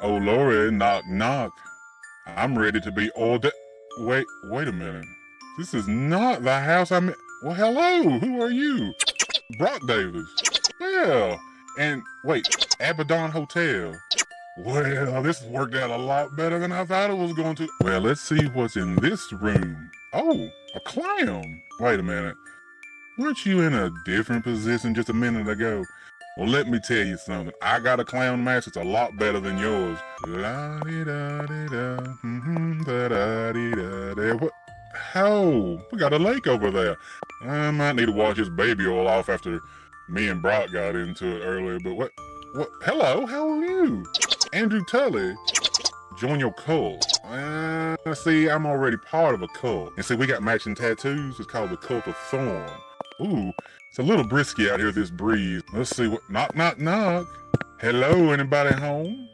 Oh, Lori, knock, knock. I'm ready to be ordered. Wait a minute. This is not the house I'm in. Well, hello, who are you? Brock Davis. Well, and wait, Abaddon Hotel. Well, this worked out a lot better than I thought it was going to. Well, let's see what's in this room. Oh, a clown. Wait a minute. Weren't you in a different position just a minute ago? Well, let me tell you something. I got a clown mask. It's a lot better than yours. La-di-da-di-da, da-da-di-da-da. What? How? We got a lake over there. I might need to wash this baby oil off after me and Brock got into it earlier, but what? Hello, how are you? Andrew Tully. Join your cult. See, I'm already part of a cult. And see, we got matching tattoos. It's called the Cult of Thorn. Ooh, it's a little brisky out here, this breeze. Let's see what... Knock, knock, knock. Hello, anybody home?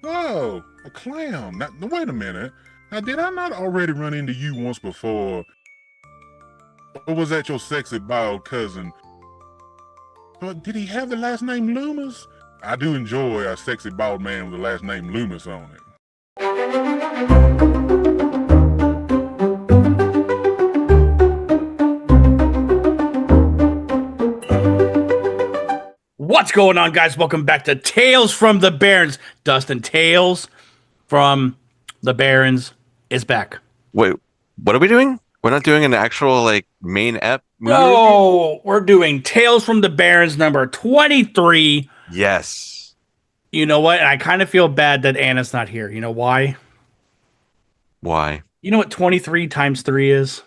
Whoa, a clown. Now, wait a minute. Now, did I not already run into you once before? Or was that your sexy bald cousin? But did he have the last name Loomis? I do enjoy a sexy bald man with the last name Loomis on it. What's going on, guys? Welcome back to Tales from the Barrens. Dustin, Tales from the Barrens is back. Wait, what are we doing? We're not doing an actual main ep movie No, review? we're doing Tales from the Barrens number 23. Yes. You know what? I kind of feel bad that Anna's not here. You know why? Why? You know what 23 times 3 is?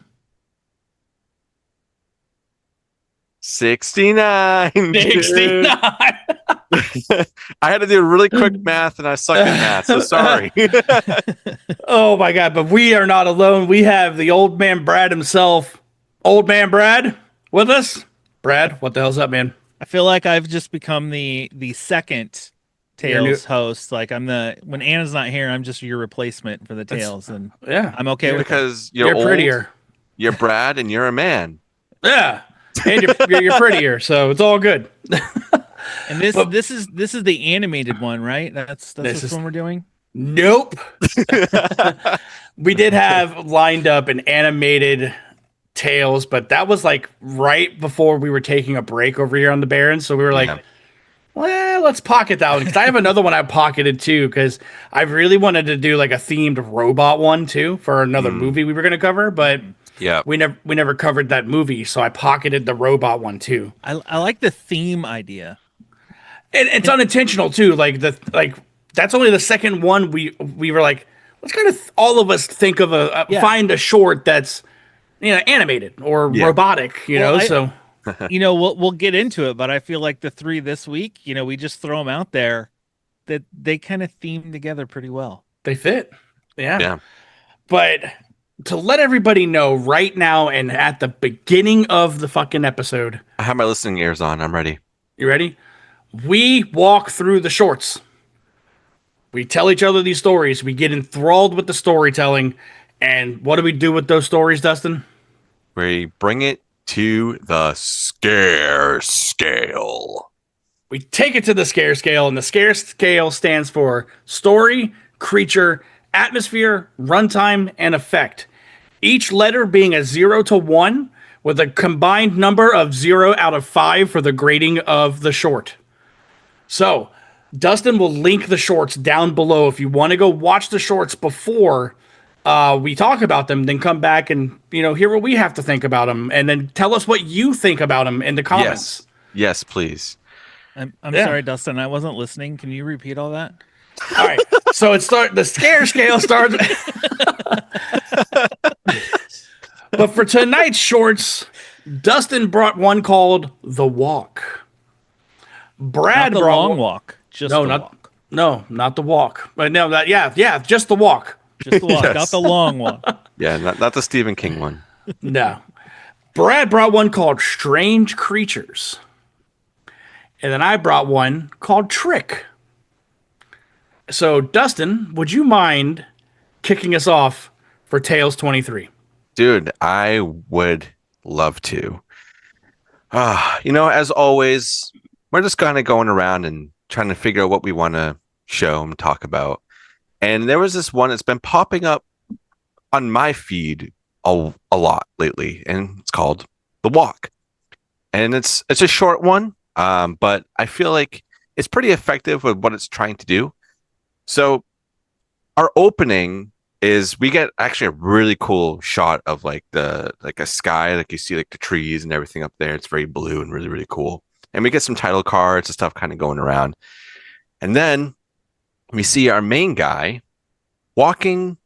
69. 69. I had to do really quick math and I suck at math, so sorry. Oh my God, but we are not alone. We have the old man Brad himself. Old man Brad with us. Brad, what the hell's up, man? I feel like I've just become the second Tales host. Like when Anna's not here, I'm just your replacement for the Tales, and yeah, I'm okay with because you're old, prettier. You're Brad and you're a man. Yeah, and you're prettier, so it's all good. And this is the animated one, right? That's which one we're doing. Nope. We did have lined up an animated Tales, but that was like right before we were taking a break over here on the Barrens, so we were like, well, let's pocket that one, because I have another one I pocketed too, because I really wanted to do like a themed robot one too for another movie we were going to cover, but yeah, we never covered that movie, so I pocketed the robot one too. I like the theme idea. And it's unintentional too. That's only the second one we were like, let's kind of all of us think of find a short that's animated or robotic, so. We'll get into it, but I feel like the three this week, we just throw them out there, that they kind of theme together pretty well. They fit. Yeah. But to let everybody know right now and at the beginning of the fucking episode. I have my listening ears on. I'm ready. You ready? We walk through the shorts. We tell each other these stories. We get enthralled with the storytelling. And what do we do with those stories, Dustin? We bring it to the scare scale. We take it to the scare scale, and the scare scale stands for story, creature, atmosphere, runtime, and effect. Each letter being a 0 to 1 with a combined number of 0 out of 5 for the grading of the short. So, Dustin will link the shorts down below. If you want to go watch the shorts before we talk about them, then come back and hear what we have to think about them, and then tell us what you think about them in the comments. Yes, please. I'm sorry, Dustin, I wasn't listening. Can you repeat all that? All right. So the scare scale starts. But for tonight's shorts, Dustin brought one called The Walk. Brad not the brought long walk. Just the walk. No, not the walk. But no, just the walk. Just the walk, not the long walk. Yeah, not the Stephen King one. No. Brad brought one called Strange Creatures. And then I brought one called Trick. So, Dustin, would you mind kicking us off for Tales 23? Dude, I would love to. As always, we're just kind of going around and trying to figure out what we want to show and talk about. And there was this one that's been popping up on my feed a lot lately, and it's called The Walk. And it's a short one, but I feel like it's pretty effective with what it's trying to do. So our opening is we get actually a really cool shot of like a sky, like you see like the trees and everything up there. It's very blue and really, really cool. And we get some title cards and stuff kind of going around. And then we see our main guy walking.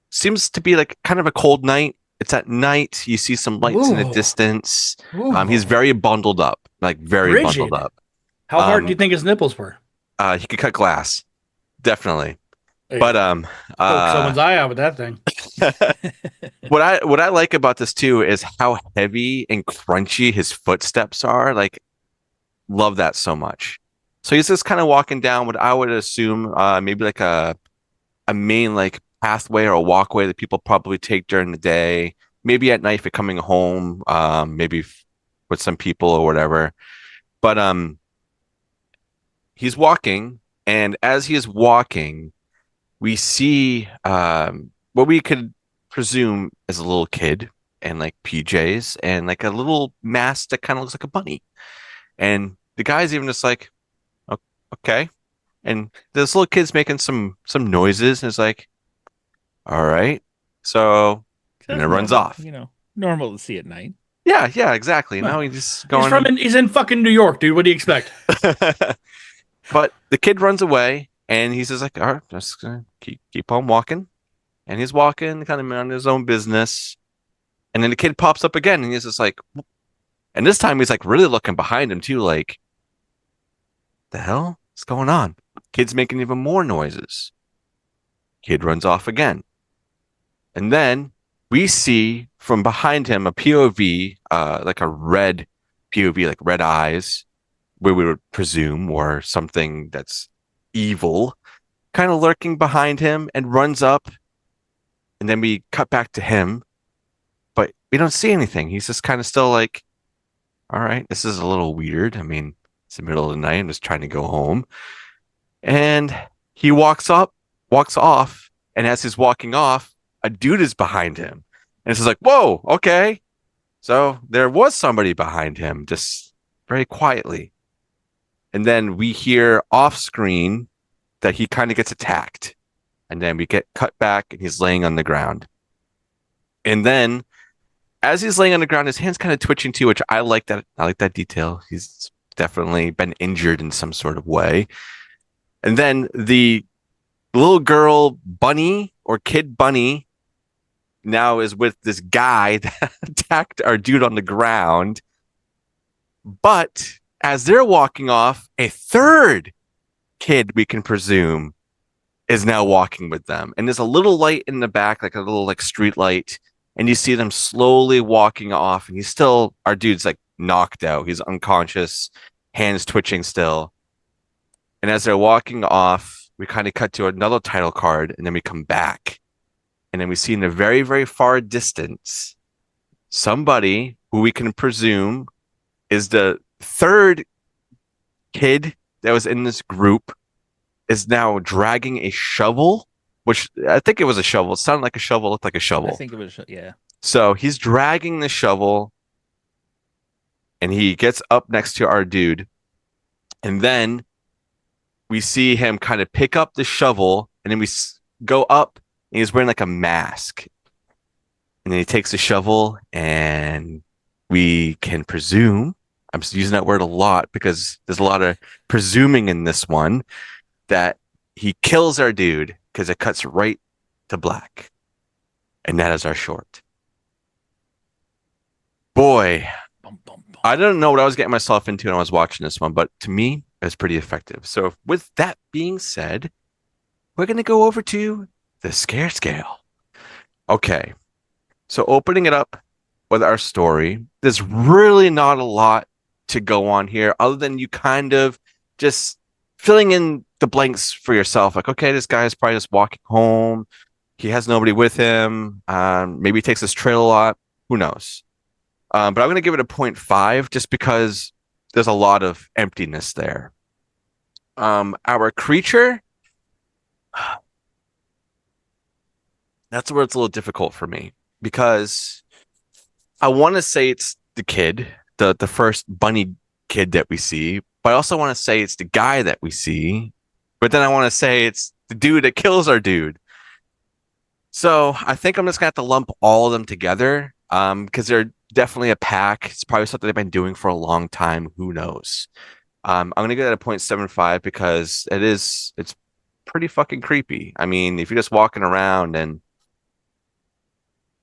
Seems to be like kind of a cold night. It's at night. You see some lights in the distance. He's very bundled up, like very Rigid. bundled up. How hard do you think his nipples were? He could cut glass, definitely. Hey, But poke someone's eye out with that thing. what I like about this too is how heavy and crunchy his footsteps are. Like, love that so much. So he's just kind of walking down what I would assume maybe like a main like pathway or a walkway that people probably take during the day, maybe at night if you're coming home, maybe with some people or whatever. But he's walking, and as he is walking, we see what we could presume is a little kid and like PJs and like a little mask that kind of looks like a bunny. And the guy's even just like, okay. And this little kid's making some noises, and it's like, all right. So, and it runs off. You know, normal to see at night. Yeah, exactly. Now he's just going. He's in fucking New York, dude. What do you expect? But the kid runs away, and he's just like, all right, just gonna keep on walking. And he's walking, kind of on his own business. And then the kid pops up again, and he's just like, and this time he's like really looking behind him too, like, the hell is going on? Kid's making even more noises. Kid runs off again. And then we see from behind him a POV, like a red POV, like red eyes, where we would presume, or something that's evil, kind of lurking behind him, and runs up. And then we cut back to him, but we don't see anything. He's just kind of still like, all right, this is a little weird. I mean, it's the middle of the night. I'm just trying to go home. And he walks off. And as he's walking off, a dude is behind him. And it's just like, whoa, okay. So there was somebody behind him, just very quietly. And then we hear off screen that he kind of gets attacked. And then we get cut back, and he's laying on the ground. And then as he's laying on the ground, his hand's kind of twitching too, which I like that. I like that detail. He's definitely been injured in some sort of way. And then the little girl bunny, or kid bunny, now is with this guy that attacked our dude on the ground. But as they're walking off, a third kid, we can presume, is now walking with them. And there's a little light in the back, like a little like street light. And you see them slowly walking off. And our dude's like knocked out. He's unconscious, hands twitching still. And as they're walking off, we kind of cut to another title card, and then we come back. And then we see in the very, very far distance, somebody who we can presume is the third kid that was in this group is now dragging a shovel, which I think it was a shovel. It sounded like a shovel, looked like a shovel. I think it was, yeah. So he's dragging the shovel, and he gets up next to our dude. And then we see him kind of pick up the shovel, and then we go up, and he's wearing like a mask. And then he takes the shovel, and we can presume, I'm using that word a lot because there's a lot of presuming in this one, that he kills our dude because it cuts right to black. And that is our short. Boy, I don't know what I was getting myself into when I was watching this one, but to me, it was pretty effective. So with that being said, we're going to go over to the scare scale. Okay. So opening it up with our story, there's really not a lot to go on here other than you kind of just filling in the blanks for yourself. Like, okay, this guy is probably just walking home. He has nobody with him. Maybe he takes this trail a lot. Who knows? But I'm going to give it a 0.5 just because there's a lot of emptiness there. Our creature That's where it's a little difficult for me because I want to say it's the kid, the first bunny kid that we see, but I also want to say it's the guy that we see, but then I want to say it's the dude that kills our dude. So I think I'm just gonna have to lump all of them together, because they're definitely a pack. It's probably something they've been doing for a long time. Who knows? I'm gonna give that a 0.75 because it's pretty fucking creepy. I mean, if you're just walking around and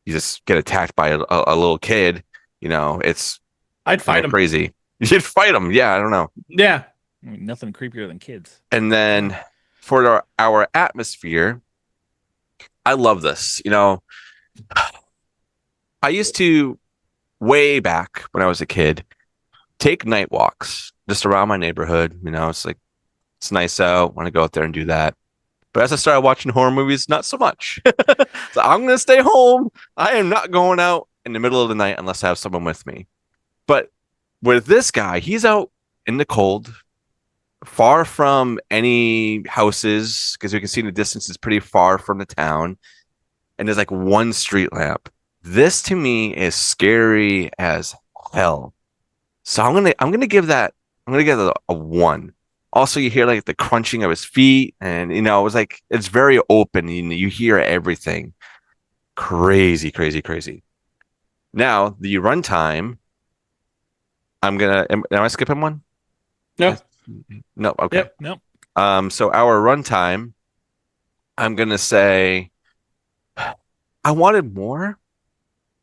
you just get attacked by a little kid, it's I'd fight him. crazy. You'd fight him. Yeah, I don't know. Yeah. I mean, nothing creepier than kids. And then for our atmosphere, I love this. I used to way back when I was a kid take night walks just around my neighborhood. It's like it's nice out. Want to go out there and do that. But as I started watching horror movies, not so much. So I'm gonna stay home. I am not going out in the middle of the night unless I have someone with me. But with this guy, he's out in the cold, far from any houses, because we can see in the distance it's pretty far from the town. And there's like one street lamp. This to me is scary as hell. So I'm gonna give that a 1. Also, you hear like the crunching of his feet, and it was like it's very open. You hear everything. Crazy, crazy, crazy. Now the runtime. Am I skipping one? No. No. Okay. Yep. Nope. So our runtime, I'm gonna say, I wanted more.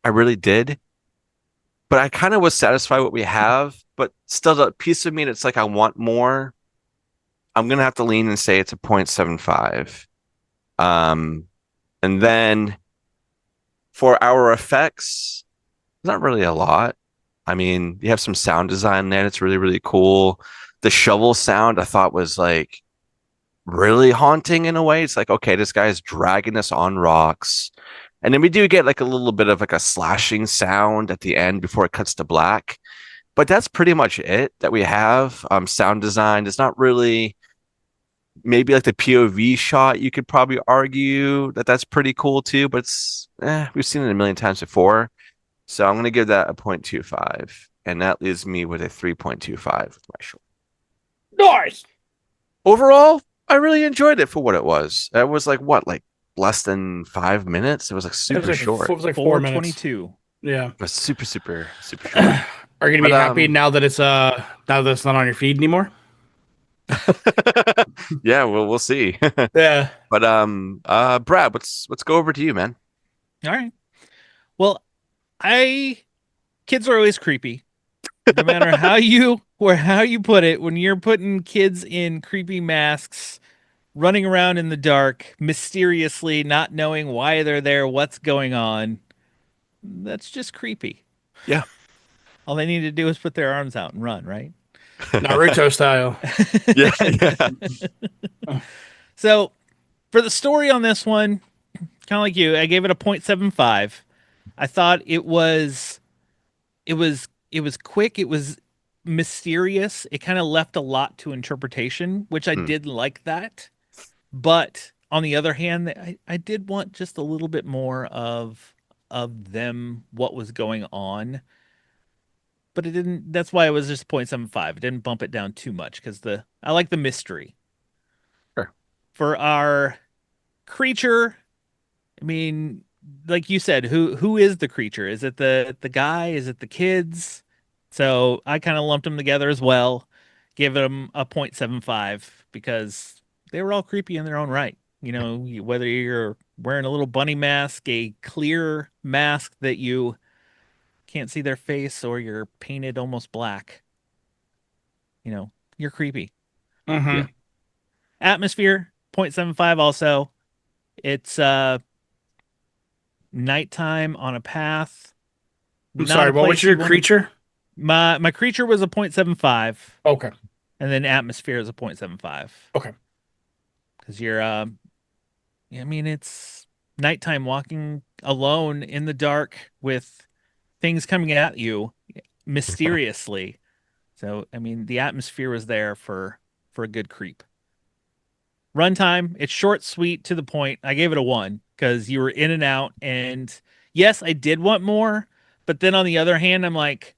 I really did, but I kind of was satisfied what we have. But still, a piece of me that's like I want more. I'm gonna have to lean and say it's a 0.75. And then for our effects, not really a lot. I mean, you have some sound design there. It's really, really cool. The shovel sound I thought was like really haunting in a way. It's like, okay, this guy's dragging us on rocks. And then we do get like a little bit of like a slashing sound at the end before it cuts to black. But that's pretty much it that we have. Sound design is not really, maybe like the POV shot, you could probably argue that that's pretty cool too, but we've seen it a million times before. So I'm going to give that a 0.25. And that leaves me with a 3.25 with my short. Nice. Overall, I really enjoyed it for what it was. It was like less than 5 minutes. It was like super short. It was like 4 minutes. 4:22. Yeah. It was super, super, super short. Are you gonna be happy now that it's not on your feed anymore? Yeah, well, we'll see. Yeah. But Brad, let's go over to you, man. All right. Well, kids are always creepy. No matter how you put it, when you're putting kids in creepy masks, running around in the dark, mysteriously not knowing why they're there, what's going on, that's just creepy. Yeah. All they need to do is put their arms out and run, right? Naruto style. Yeah. So, for the story on this one, kind of like you, I gave it a 0.75. I thought it was quick, it was mysterious. It kind of left a lot to interpretation, which I did like that. But on the other hand, I did want just a little bit more of them, what was going on. But it didn't, that's why it was just 0.75. It didn't bump it down too much because I like the mystery. Sure. For our creature, I mean, like you said, who is the creature? Is it the guy? Is it the kids? So I kind of lumped them together as well. Gave them a 0.75 because they were all creepy in their own right. Whether you're wearing a little bunny mask, a clear mask that you can't see their face, or you're painted almost black, you're creepy. Mm-hmm. Yeah. Atmosphere, 0.75 also. It's nighttime on a path. I'm sorry, what was your creature? My creature was a 0.75. Okay. And then atmosphere is a 0.75. Okay. Because it's nighttime walking alone in the dark with things coming at you mysteriously. So, the atmosphere was there for a good creep. Runtime, it's short, sweet, to the point. I gave it a 1 because you were in and out. And yes, I did want more. But then on the other hand, I'm like,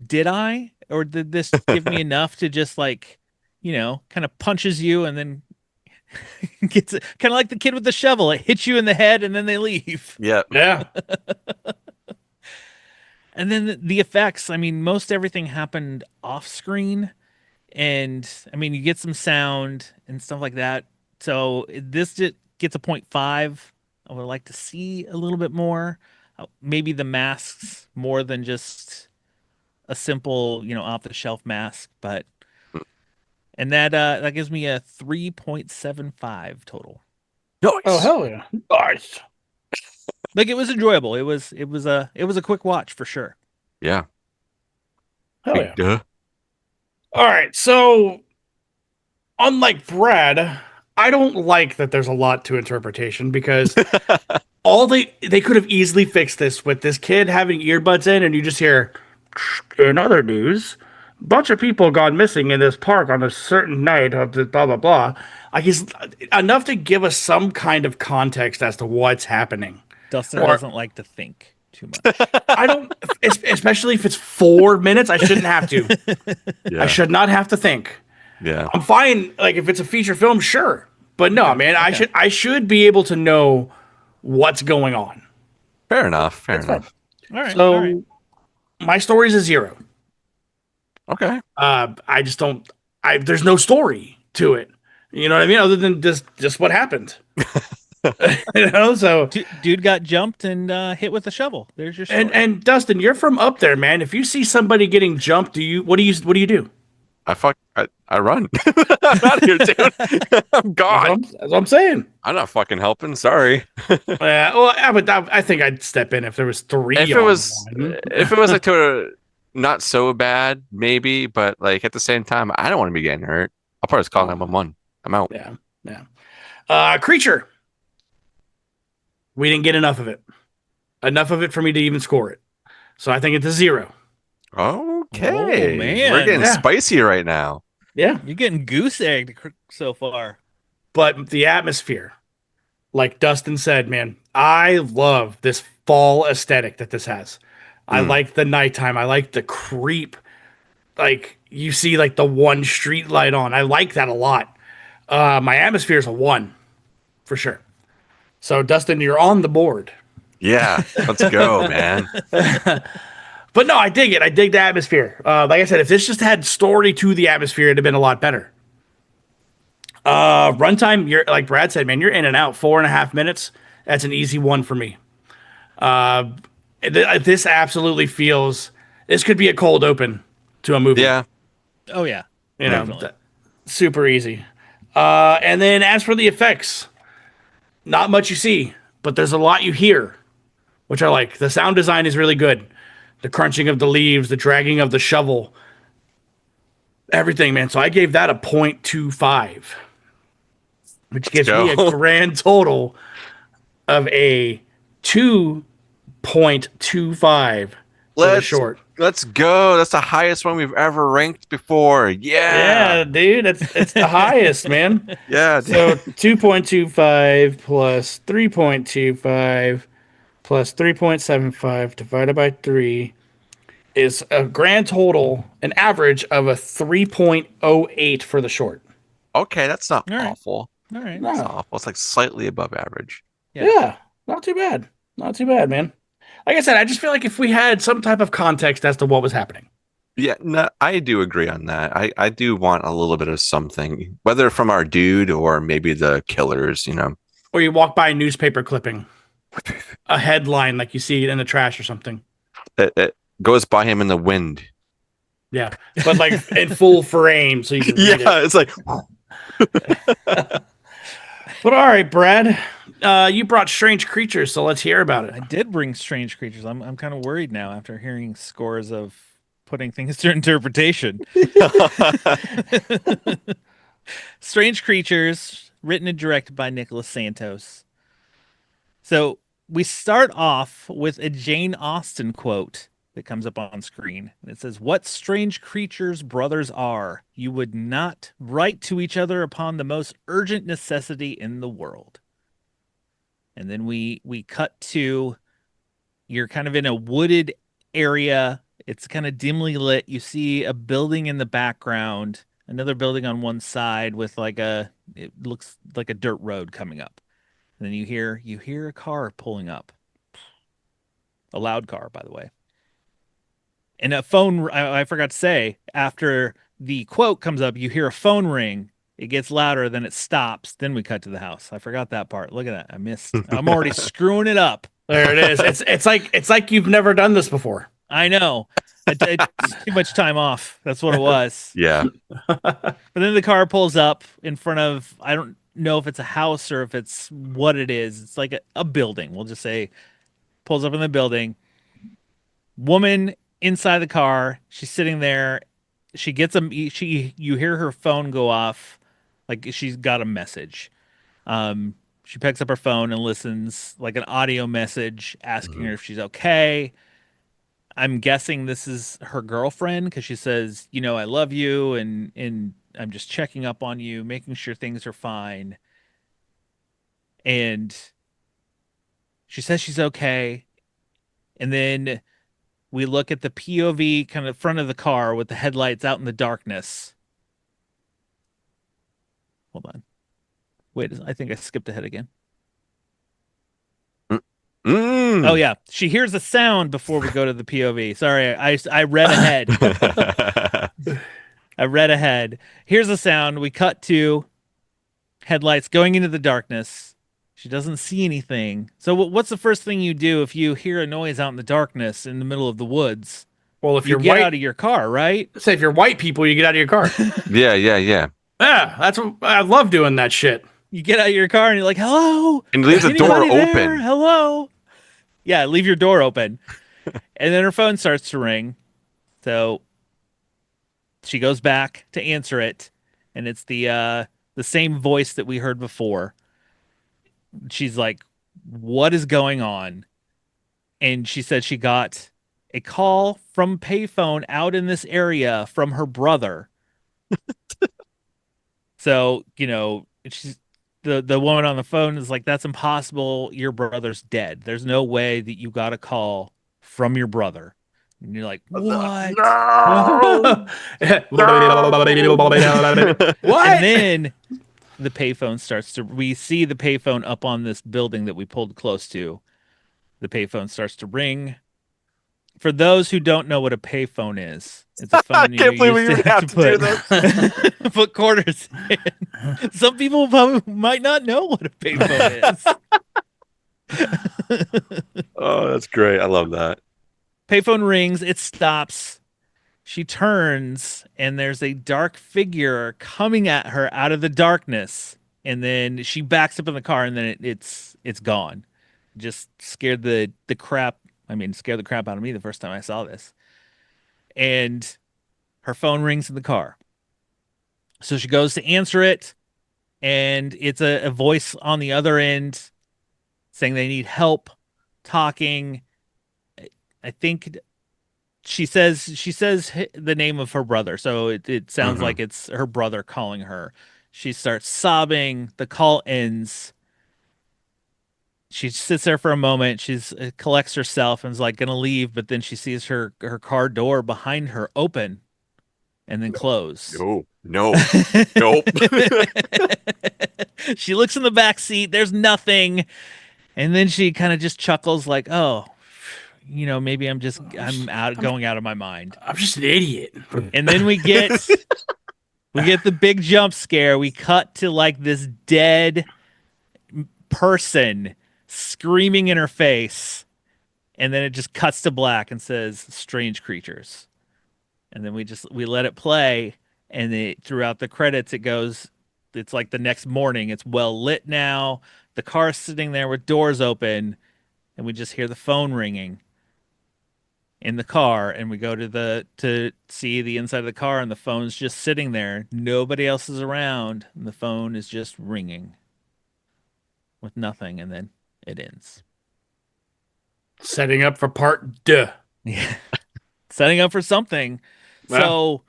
did I? Or did this give me enough to just like, kind of punches you and then gets it kind of like the kid with the shovel. It hits you in the head and then they leave. Yeah. Yeah. And then the effects, I mean, most everything happened off screen. And I mean, you get some sound and stuff like that. So this gets a 0.5. I would like to see a little bit more. Maybe the masks more than just a simple, off the shelf mask. And that gives me a 3.75 total. Nice. Oh hell yeah! Nice. Like, it was enjoyable. It was a quick watch for sure. Yeah. Hell yeah! Duh. All right, so unlike Brad, I don't like that there's a lot to interpretation because they could have easily fixed this with this kid having earbuds in, and you just hear, in other news, a bunch of people gone missing in this park on a certain night of the blah blah blah. Like, he's enough to give us some kind of context as to what's happening. Dustin doesn't like to think too much. I don't, especially if it's 4 minutes. I shouldn't have to. Yeah. I should not have to think. Yeah. I'm fine. Like, if it's a feature film, sure. But no, man, okay. I should be able to know what's going on. Fair enough. Fair enough. All right. So all right. my story's a 0. Okay. I just don't. There's no story to it. You know what I mean? Other than just what happened. So Dude got jumped and hit with a shovel. There's your story. and Dustin, you're from up there, man. If you see somebody getting jumped, what do you do? I run. I'm out of here, dude. I'm gone. That's what I'm saying. I'm not fucking helping. Sorry. But I think I'd step in if there was 3. If it was like to a not so bad, maybe, but like at the same time, I don't want to be getting hurt. I'll probably just call 911. I'm out. Yeah. Creature. We didn't get enough of it. Enough of it for me to even score it. So I think it's a 0. Okay. Oh, man. We're getting Yeah. spicy right now. Yeah. You're getting goose egged so far. But the atmosphere, like Dustin said, man, I love this fall aesthetic that this has. I like the nighttime. I like the creep. Like, you see like the one street light on. I like that a lot. My atmosphere is a 1 for sure. So Dustin, you're on the board. Yeah. Let's go, man. But no, I dig it. I dig the atmosphere. Like I said, if this just had story to the atmosphere, it'd have been a lot better. Runtime, you're like Brad said, man, you're in and out 4.5 minutes. That's an easy 1 for me. This absolutely feels. This could be a cold open to a movie. Yeah. Oh yeah. You know, Definitely. super easy. And then as for the effects, not much you see, but there's a lot you hear, which I like. The sound design is really good. The crunching of the leaves, the dragging of the shovel, everything, man. So I gave that a 0.25, which gives me a grand total of a 2.25 for the short. Let's go. That's the highest one we've ever ranked before. Yeah, dude, it's the highest, man. Yeah. So 2.25 plus 3.25 plus 3.75 divided by 3 is a grand total, an average of a 3.08 for the short. Okay, that's not All right. awful. All right. No. It's awful. It's like slightly above average. Yeah, not too bad. Not too bad, man. Like I said, I just feel like if we had some type of context as to what was happening. Yeah, no, I do agree on that. I do want a little bit of something, whether from our dude or maybe the killers, Or you walk by a newspaper clipping, a headline like you see in the trash or something. It goes by him in the wind. Yeah, but like in full frame, so you can read Yeah, it's like, it. But all right, Brad, you brought Strange Creatures, so let's hear about I it. did bring Strange Creatures. I'm kind of worried now after hearing scores of putting things to interpretation. Strange Creatures, written and directed by Nicholas Santos. So we start off with a Jane Austen quote that comes up on screen. And it says, "What strange creatures brothers are. You would not write to each other upon the most urgent necessity in the world." And then we cut to, you're kind of in a wooded area. It's kind of dimly lit. You see a building in the background, another building on one side with it looks like a dirt road coming up. And then you hear a car pulling up. A loud car, by the way. And a phone, I forgot to say, after the quote comes up, you hear a phone ring. It gets louder, then it stops. Then we cut to the house. I forgot that part. Look at that. I missed. I'm already screwing it up. There it is. It's like you've never done this before. I know. It's too much time off. That's what it was. Yeah. But then the car pulls up in front of, I don't know if it's a house or if it's what it is. It's like a building. We'll just say pulls up in the building. Woman inside the car. She's sitting there. She gets you hear her phone go off, like she's got a message. She picks up her phone and listens, like an audio message asking her if she's okay. I'm guessing this is her girlfriend because she says, I love you and I'm just checking up on you, making sure things are fine. And she says she's okay. And then we look at the POV kind of front of the car with the headlights out in the darkness. Hold on. Wait, I think I skipped ahead again. Oh, yeah. She hears a sound before we go to the POV. Sorry, I read ahead. I read ahead. Here's a sound. We cut to headlights going into the darkness. She doesn't see anything. So what's the first thing you do if you hear a noise out in the darkness in the middle of the woods? Well, if you you're get white, out of your car, right? say if you're white people, you get out of your car. Yeah. Yeah, that's what I love doing that shit. You get out of your car and you're like, "Hello," and you leave the door anybody there? open. Hello. Yeah, leave your door open. And then her phone starts to ring. So she goes back to answer it, and it's the same voice that we heard before. She's like, "What is going on?" And she said she got a call from payphone out in this area from her brother. So, she's the woman on the phone is like, "That's impossible. Your brother's dead. There's no way that you got a call from your brother." And you're like, "What?" No. What? And then the payphone we see the payphone up on this building that we pulled close to. The payphone starts to ring. For those who don't know what a payphone is, it's a phone I can't believe we even have to do this. put quarters in. Some people probably might not know what a payphone is. Oh, that's great. I love that. Payphone rings. It stops. She turns, and there's a dark figure coming at her out of the darkness. And then she backs up in the car, and then it's gone. Just scared the crap out of me the first time I saw this. And her phone rings in the car. So she goes to answer it, and it's a voice on the other end saying they need help talking. I think she says the name of her brother. So it sounds like it's her brother calling her. She starts sobbing. The call ends. She sits there for a moment. She's collects herself and is like going to leave, but then she sees her car door behind her open and then close. No. Nope. She looks in the back seat. There's nothing. And then she kind of just chuckles like, "Oh, maybe I'm going out of my mind. I'm just an idiot." And then we get the big jump scare. We cut to like this dead person screaming in her face, and then it just cuts to black and says "strange creatures," and then we let it play, and throughout the credits it's like the next morning. It's well lit now. The car's sitting there with doors open, and we just hear the phone ringing in the car, and we go to see the inside of the car, and the phone's just sitting there. Nobody else is around, and the phone is just ringing with nothing, and then it ends. Setting up for part 2. Yeah. setting up for something. Yeah. So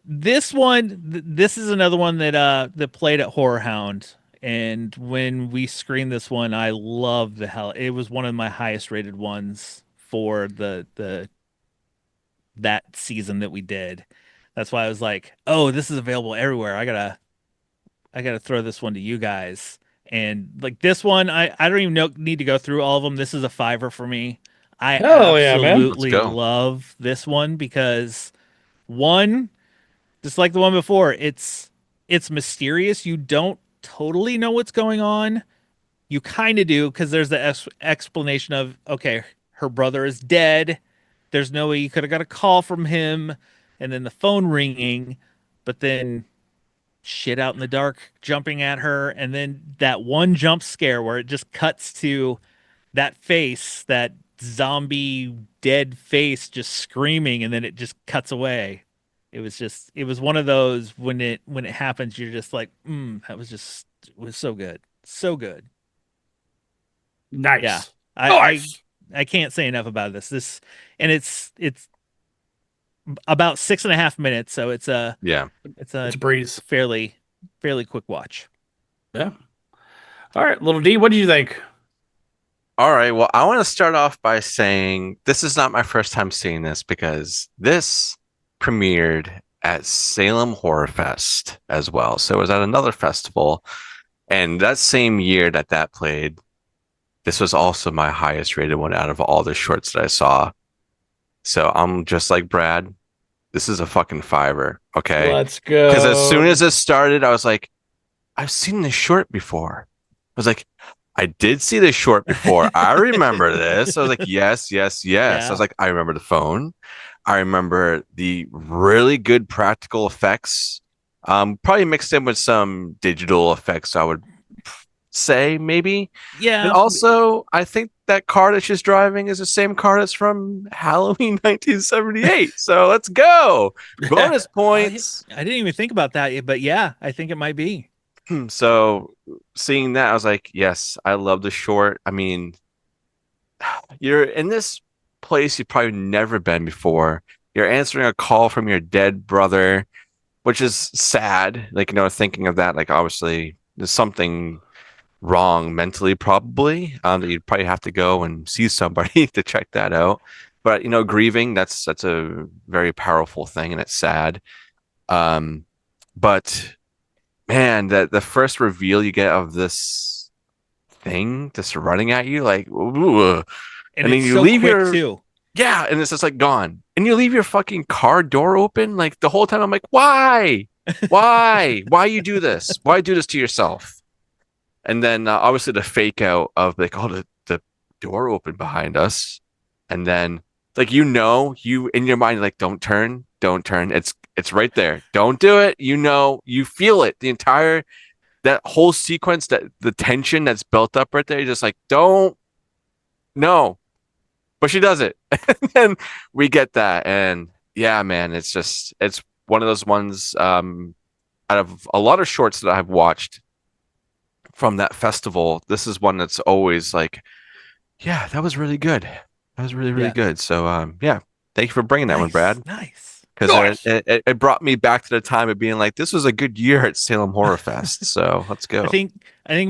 this one, this is another one that played at Horror Hound, and when we screened this one, I loved the hell. It was one of my highest rated ones for the that season that we did. That's why I was like, oh, this is available everywhere. I gotta throw this one to you guys. And like this one, I don't even need to go through all of them. This is a fiver for me. I Hell yeah, man. absolutely Let's go. love this one because one, just like the one before, it's mysterious. You don't totally know what's going on. You kind of do because there's the explanation of, okay, her brother is dead. There's no way you could have got a call from him, and then the phone ringing, but then shit out in the dark jumping at her, and then that one jump scare where it just cuts to that face, that zombie dead face just screaming, and then it just cuts away. It was one of those when it happens, you're just like, it was so good. So good. Nice. Yeah. Nice. I can't say enough about this. And it's about 6.5 minutes, so it's a It's a breeze. fairly quick watch. Yeah. All right, little D, what did you think? All right. Well, I want to start off by saying this is not my first time seeing this because this premiered at Salem Horror Fest as well. So it was at another festival. And that same year that played, this was also my highest rated one out of all the shorts that I saw. So I'm just like Brad. This is a fucking fiver. Okay. Let's go. Because as soon as it started, I was like, I've seen this short before. I was like, I did see this short before. I remember this. I was like, yes. Yeah. I was like, I remember the phone. I remember the really good practical effects. Probably mixed in with some digital effects, I would say, maybe. Yeah. And also, I think that car that she's driving is the same car that's from Halloween 1978. So let's go. Bonus points. I didn't even think about that, but yeah, I think it might be. So seeing that, I was like, yes, I love the short. I mean, you're in this place you've probably never been before. You're answering a call from your dead brother, which is sad. Like, thinking of that, like, obviously there's something wrong mentally, probably, that you'd probably have to go and see somebody to check that out. But, grieving, that's a very powerful thing, and it's sad. But man, the first reveal you get of this thing just running at you, like, ooh, And then it's you so leave quick too. yeah, and it's just like gone. And you leave your fucking car door open. Like the whole time I'm like, why? Why you do this? Why do this to yourself? And then obviously the fake out of like, oh, the door open behind us. And then like, you in your mind, like, don't turn. It's right there. Don't do it. You feel it. That whole sequence, that the tension that's built up right there. You're just like, no. But she does it. And then we get that. And yeah, man, it's one of those ones out of a lot of shorts that I've watched from that festival. This is one that's always like, yeah, that was really good. That was really, really good. So, yeah, thank you for bringing that one, Brad. Nice. Because it brought me back to the time of being like, this was a good year at Salem Horror Fest. So let's go. I think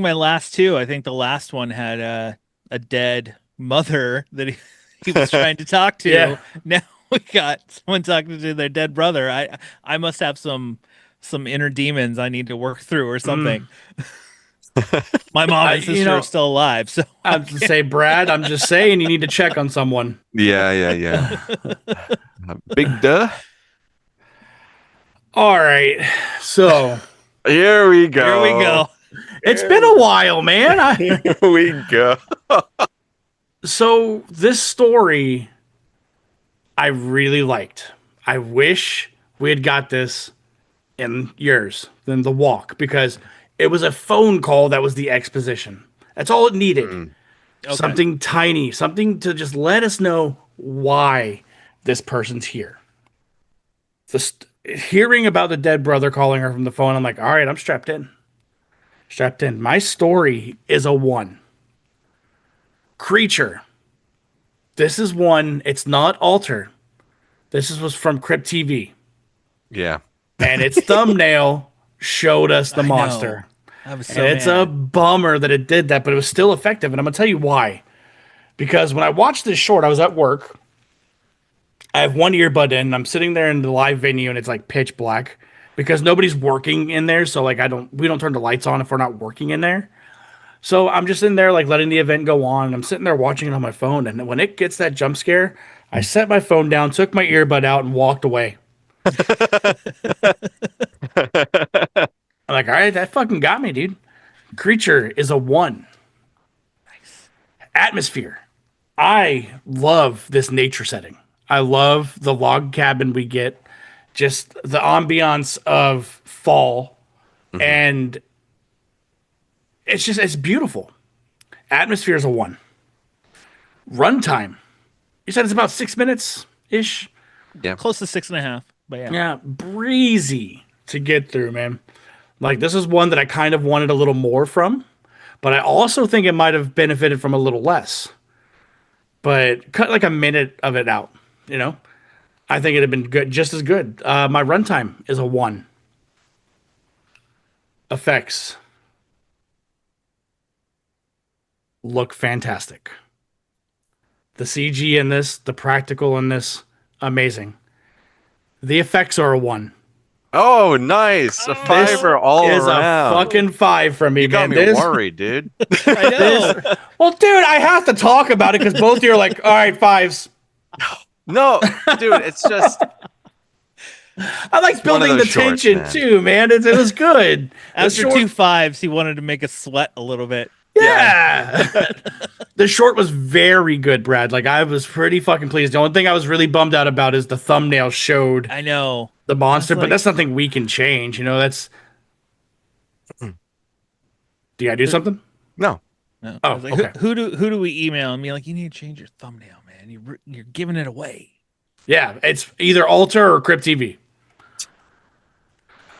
my last two. I think the last one had a dead mother that he was trying to talk to. Yeah. Now we got someone talking to their dead brother. I must have some inner demons I need to work through or something. My mom and sister are still alive, so I have to say, Brad, I'm just saying you need to check on someone. Yeah. Big duh. All right. So Here we go. Here we go. it's been a while, man. Here we go. So this story I really liked. I wish we had got this in yours than the walk, because it was a phone call that was the exposition. That's all it needed. Okay. Something tiny, something to just let us know why this person's here. Hearing about the dead brother calling her from the phone, I'm like, all right, I'm strapped in. My story is a 1. Creature. This is one, it's not alter. Was from Crypt TV, Yeah. and its thumbnail showed us the I know. monster. I was And so it's a mad. bummer that it did that, but it was still effective. And I'm gonna tell you why. Because when I watched this short, I was at work. I have one earbud in. I'm sitting there in the live venue, and it's like pitch black because nobody's working in there. So like we don't turn the lights on if we're not working in there. So I'm just in there like letting the event go on. And I'm sitting there watching it on my phone, and when it gets that jump scare, I set my phone down, took my earbud out, and walked away. I'm like, all right, that fucking got me, dude. Creature is a 1. Nice. Atmosphere. I love this nature setting. I love the log cabin we get, just the ambiance of fall, and it's beautiful. Atmosphere is a 1. Runtime. You said it's about 6 minutes ish. Close to 6.5. But yeah. Yeah, breezy to get through, man. Like this is one that I kind of wanted a little more from, but I also think it might have benefited from a little less. But cut like a minute of it out, you know? I think it'd have been good, just as good. My runtime is a 1. Effects look fantastic. The CG in this, the practical in this, amazing. The effects are a 1. Oh, nice. A fiver all is around. a fucking 5 from me, You got man. me worried, dude. I know. Well, dude, I have to talk about it because both of you are like, all right, 5s. No, dude, it's just I like one of building the those shorts, tension man. too, man. It was good. After short- 2 5s, he wanted to make us sweat a little bit. Yeah. The short was very good, Brad. Like I was pretty fucking pleased. The only thing I was really bummed out about is the thumbnail showed I know. the monster, That's but like- that's nothing we can change. You know, that's. Do I do something? no. No. Oh, I was like, okay. who do we email and be like, you need to change your thumbnail, man. You're giving it away. Yeah, it's either Alter or Crypt TV.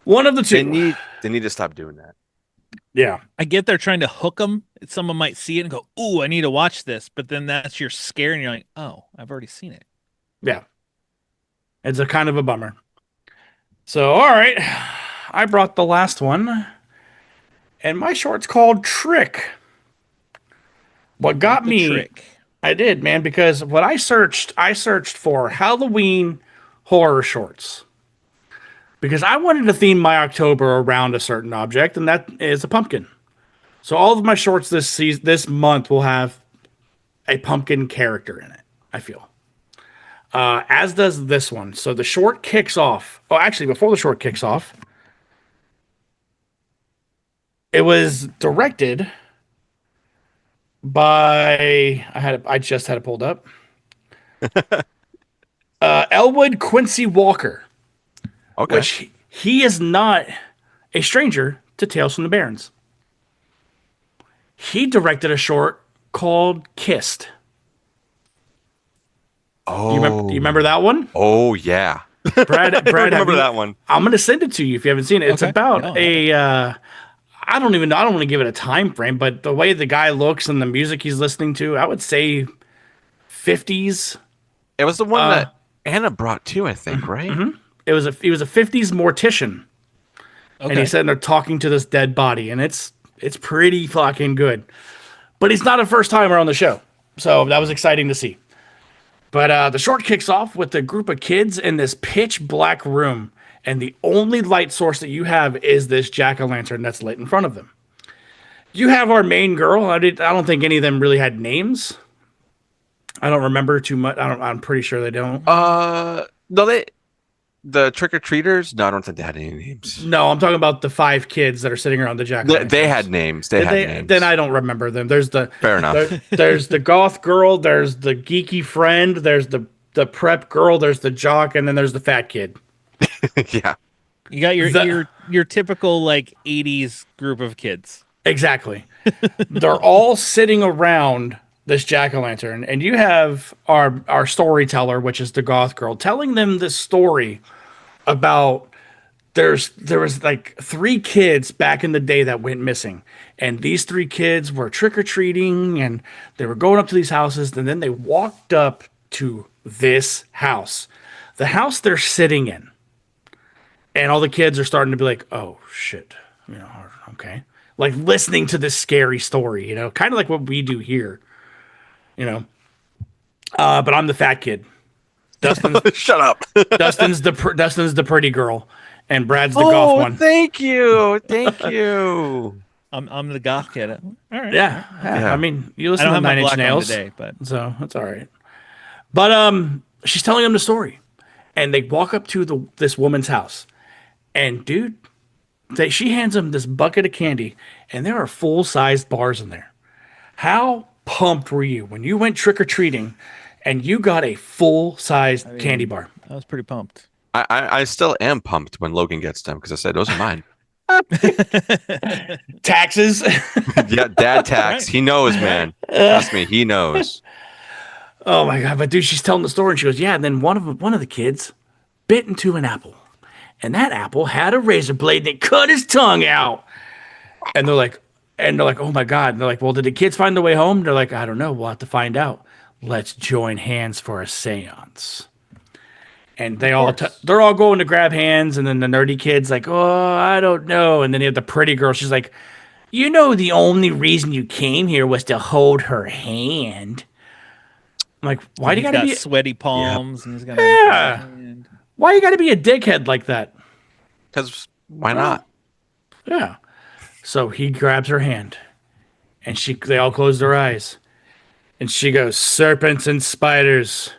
One of the two. They need to stop doing that. Yeah. I get they're trying to hook them. Someone might see it and go, "Ooh, I need to watch this," but then that's your scare, and you're like, "Oh, I've already seen it." Yeah. It's a kind of a bummer. So, all right. I brought the last one. And my short's called Trick. What got The me, trick. I did, man, because what I searched for Halloween horror shorts. Because I wanted to theme my October around a certain object, and that is a pumpkin. So all of my shorts this month will have a pumpkin character in it, I feel. As does this one. So the short kicks off. Oh, actually, before the short kicks off, it was directed by I just had it pulled up. Elwood Quincy Walker, Okay. which he is not a stranger to Tales from the Barrens. He directed a short called Kissed. oh, You remember that one? Oh yeah. Brad, I remember have that you- one. I'm going to send it to you if you haven't seen it. It's Okay. about No, I don't want to give it a time frame, but the way the guy looks and the music he's listening to, I would say 50s. It was the one that Anna brought too, I think, right? He was a 50s mortician. Okay. And he's sitting there talking to this dead body, and it's pretty fucking good. But he's not a first timer on the show, so that was exciting to see. But the short kicks off with a group of kids in this pitch black room, and the only light source that you have is this jack-o'-lantern that's lit in front of them. You have our main girl. I don't think any of them really had names. I don't remember too much. I'm pretty sure they don't. No, the trick or treaters. No, I don't think they had any names. No, I'm talking about the 5 kids that are sitting around the jack-o'-lantern. They had names. They had names. Then I don't remember them. There's the Fair enough. there's the goth girl. There's the geeky friend. There's the prep girl. There's the jock, and then there's the fat kid. Yeah. You got your typical like 80s group of kids. Exactly. They're all sitting around this jack-o'-lantern, and you have our storyteller, which is the goth girl, telling them this story about there was like 3 kids back in the day that went missing, and these 3 kids were trick-or-treating, and they were going up to these houses, and then they walked up to this house. The house they're sitting in, and all the kids are starting to be like, "Oh shit," okay, like listening to this scary story, kind of like what we do here, you know. But I'm the fat kid. Dustin's Shut up. Dustin's the pretty girl, and Brad's the goth Oh, one. thank you. Thank you. I'm the goth kid. All right. Yeah. Yeah. I mean, you I listen don't to have my Nine Inch black on Nails today, but so that's all right. But she's telling him the story, and they walk up to this woman's house, and dude, she hands him this bucket of candy, and there are full-sized bars in there. How pumped were you when you went trick-or-treating and you got a full-sized candy bar? I was pretty pumped. I still am pumped when Logan gets them because I said those are mine. Taxes. Yeah, dad tax. Right. He knows, man. Trust me, he knows. Oh my god! But dude, she's telling the story, and she goes, "Yeah." And then one of the kids bit into an apple, and that apple had a razor blade, and it cut his tongue out. And they're like, "Oh my god!" And they're like, "Well, did the kids find their way home?" They're like, "I don't know. We'll have to find out. Let's join hands for a séance." And they're all going to grab hands, and then the nerdy kid's like, "Oh, I don't know." And then you have the pretty girl. She's like, the only reason you came here was to hold her hand. I'm like, why do you gotta got be sweaty palms and he's gonna why you gotta be a dickhead like that? Because why not? Yeah. So he grabs her hand, and they all close their eyes, and she goes, "Serpents and spiders,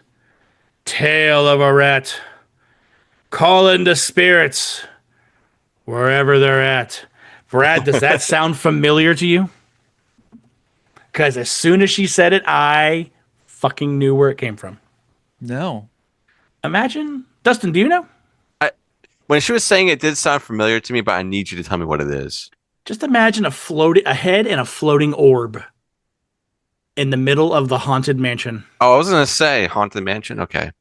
tail of a rat, call in the spirits wherever they're at." Brad, does that sound familiar to you? Because as soon as she said it, I fucking knew where it came from. No. Imagine, Dustin, do you know? When she was saying it did sound familiar to me, but I need you to tell me what it is. Just imagine a head and a floating orb in the middle of the haunted mansion. Oh, I was going to say Haunted Mansion. Okay.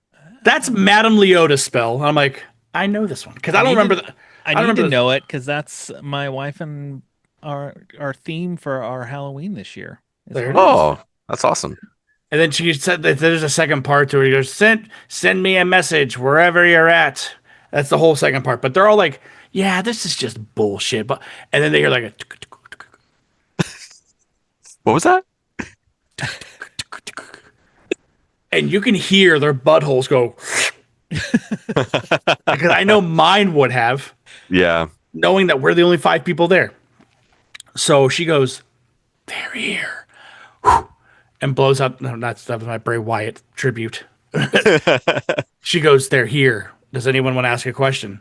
That's Madame Leota's spell. I'm like, I know this one because I don't remember. I need to know it because that's my wife and our theme for our Halloween this year. There it is. Oh, that's awesome. And then she said that there's a second part to it. He goes, send me a message wherever you're at. That's the whole second part. But they're all like, yeah, this is just bullshit. And then they hear like a What was that? and you can hear their buttholes go because I know mine would have. Yeah. Knowing that we're the only 5 people there. So she goes, "They're here." Whew, and blows up. No, that was my Bray Wyatt tribute. She goes, "They're here. Does anyone want to ask a question?"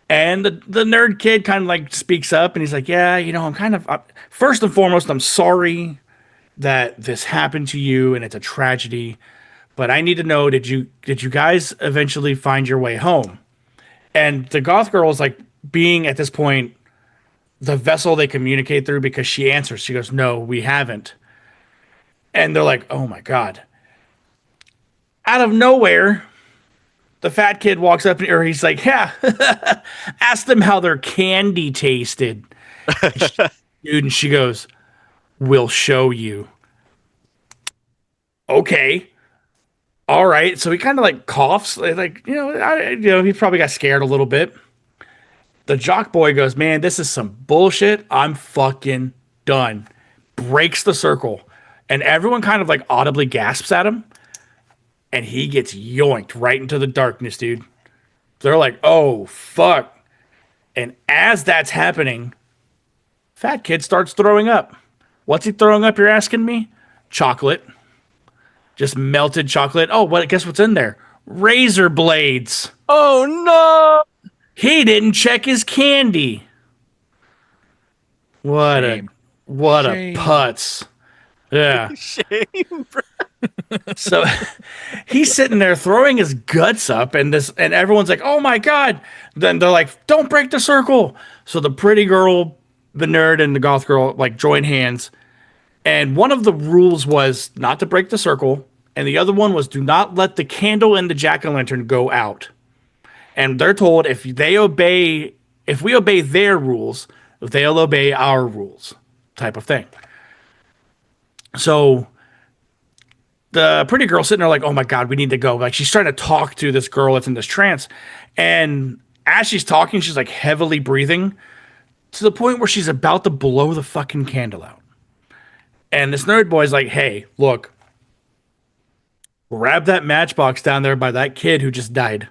And the nerd kid kind of like speaks up and he's like, "Yeah, I'm kind of, first and foremost, I'm sorry that this happened to you and it's a tragedy. But I need to know, did you guys eventually find your way home?" And the goth girl is like being at this point the vessel they communicate through because she answers. She goes, "No, we haven't." And they're like, "Oh my God." Out of nowhere, the fat kid walks up or he's like, "Yeah, ask them how their candy tasted." Dude, and she goes, "We'll show you." Okay. All right. So he kind of like coughs, like, he probably got scared a little bit. The jock boy goes, "Man, this is some bullshit. I'm fucking done." Breaks the circle. And everyone kind of like audibly gasps at him. And he gets yoinked right into the darkness, dude. They're like, "Oh, fuck." And as that's happening, fat kid starts throwing up. What's he throwing up, you're asking me? Chocolate. Just melted chocolate. Oh, guess what's in there? Razor blades. Oh, no. He didn't check his candy. What Shame. a Shame. putz. Yeah. Shame, bro. So he's sitting there throwing his guts up, and everyone's like, "Oh my God." Then they're like, "Don't break the circle." So the pretty girl, the nerd, and the goth girl like join hands. And one of the rules was not to break the circle, and the other one was do not let the candle and the jack-o'-lantern go out. And they're told if we obey their rules, they'll obey our rules, type of thing. So the pretty girl sitting there like, oh my God, we need to go. Like she's trying to talk to this girl that's in this trance. And as she's talking, she's like heavily breathing to the point where she's about to blow the fucking candle out. And this nerd boy's like, hey, look, grab that matchbox down there by that kid who just died.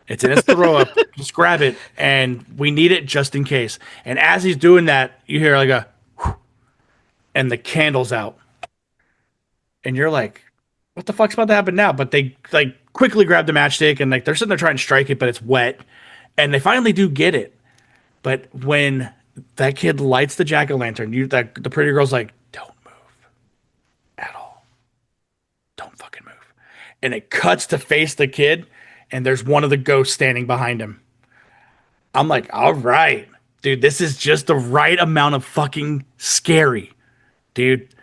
It's in his throw up. Just grab it. And we need it just in case. And as he's doing that, you hear like a whew, and the candle's out. And you're like, what the fuck's about to happen now? But they like quickly grab the matchstick and like they're sitting there trying to strike it, but it's wet. And they finally do get it. But when that kid lights the jack-o'-lantern, the pretty girl's like, don't move at all. Don't fucking move. And it cuts to face the kid, and there's one of the ghosts standing behind him. I'm like, all right, dude, this is just the right amount of fucking scary, dude.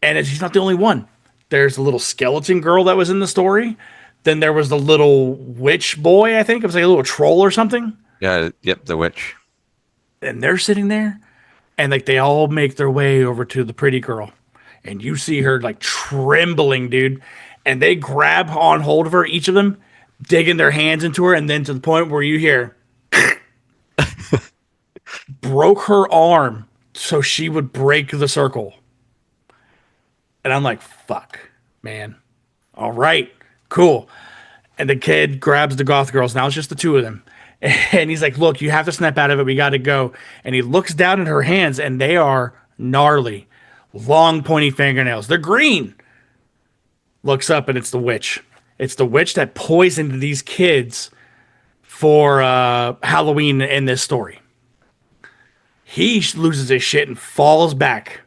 And he's not the only one. There's a little skeleton girl that was in the story. Then there was the little witch boy, I think. It was like a little troll or something. Yeah, yep, the witch. And they're sitting there, and like they all make their way over to the pretty girl. And you see her like trembling, dude. And they grab on hold of her, each of them, digging their hands into her, and then to the point where you hear broke her arm so she would break the circle. And I'm like, fuck, man. All right, cool. And the kid grabs the goth girls. Now it's just the two of them. And he's like, look, you have to snap out of it. We got to go. And he looks down at her hands, and they are gnarly. Long, pointy fingernails. They're green. Looks up, and it's the witch. It's the witch that poisoned these kids for Halloween in this story. He loses his shit and falls back.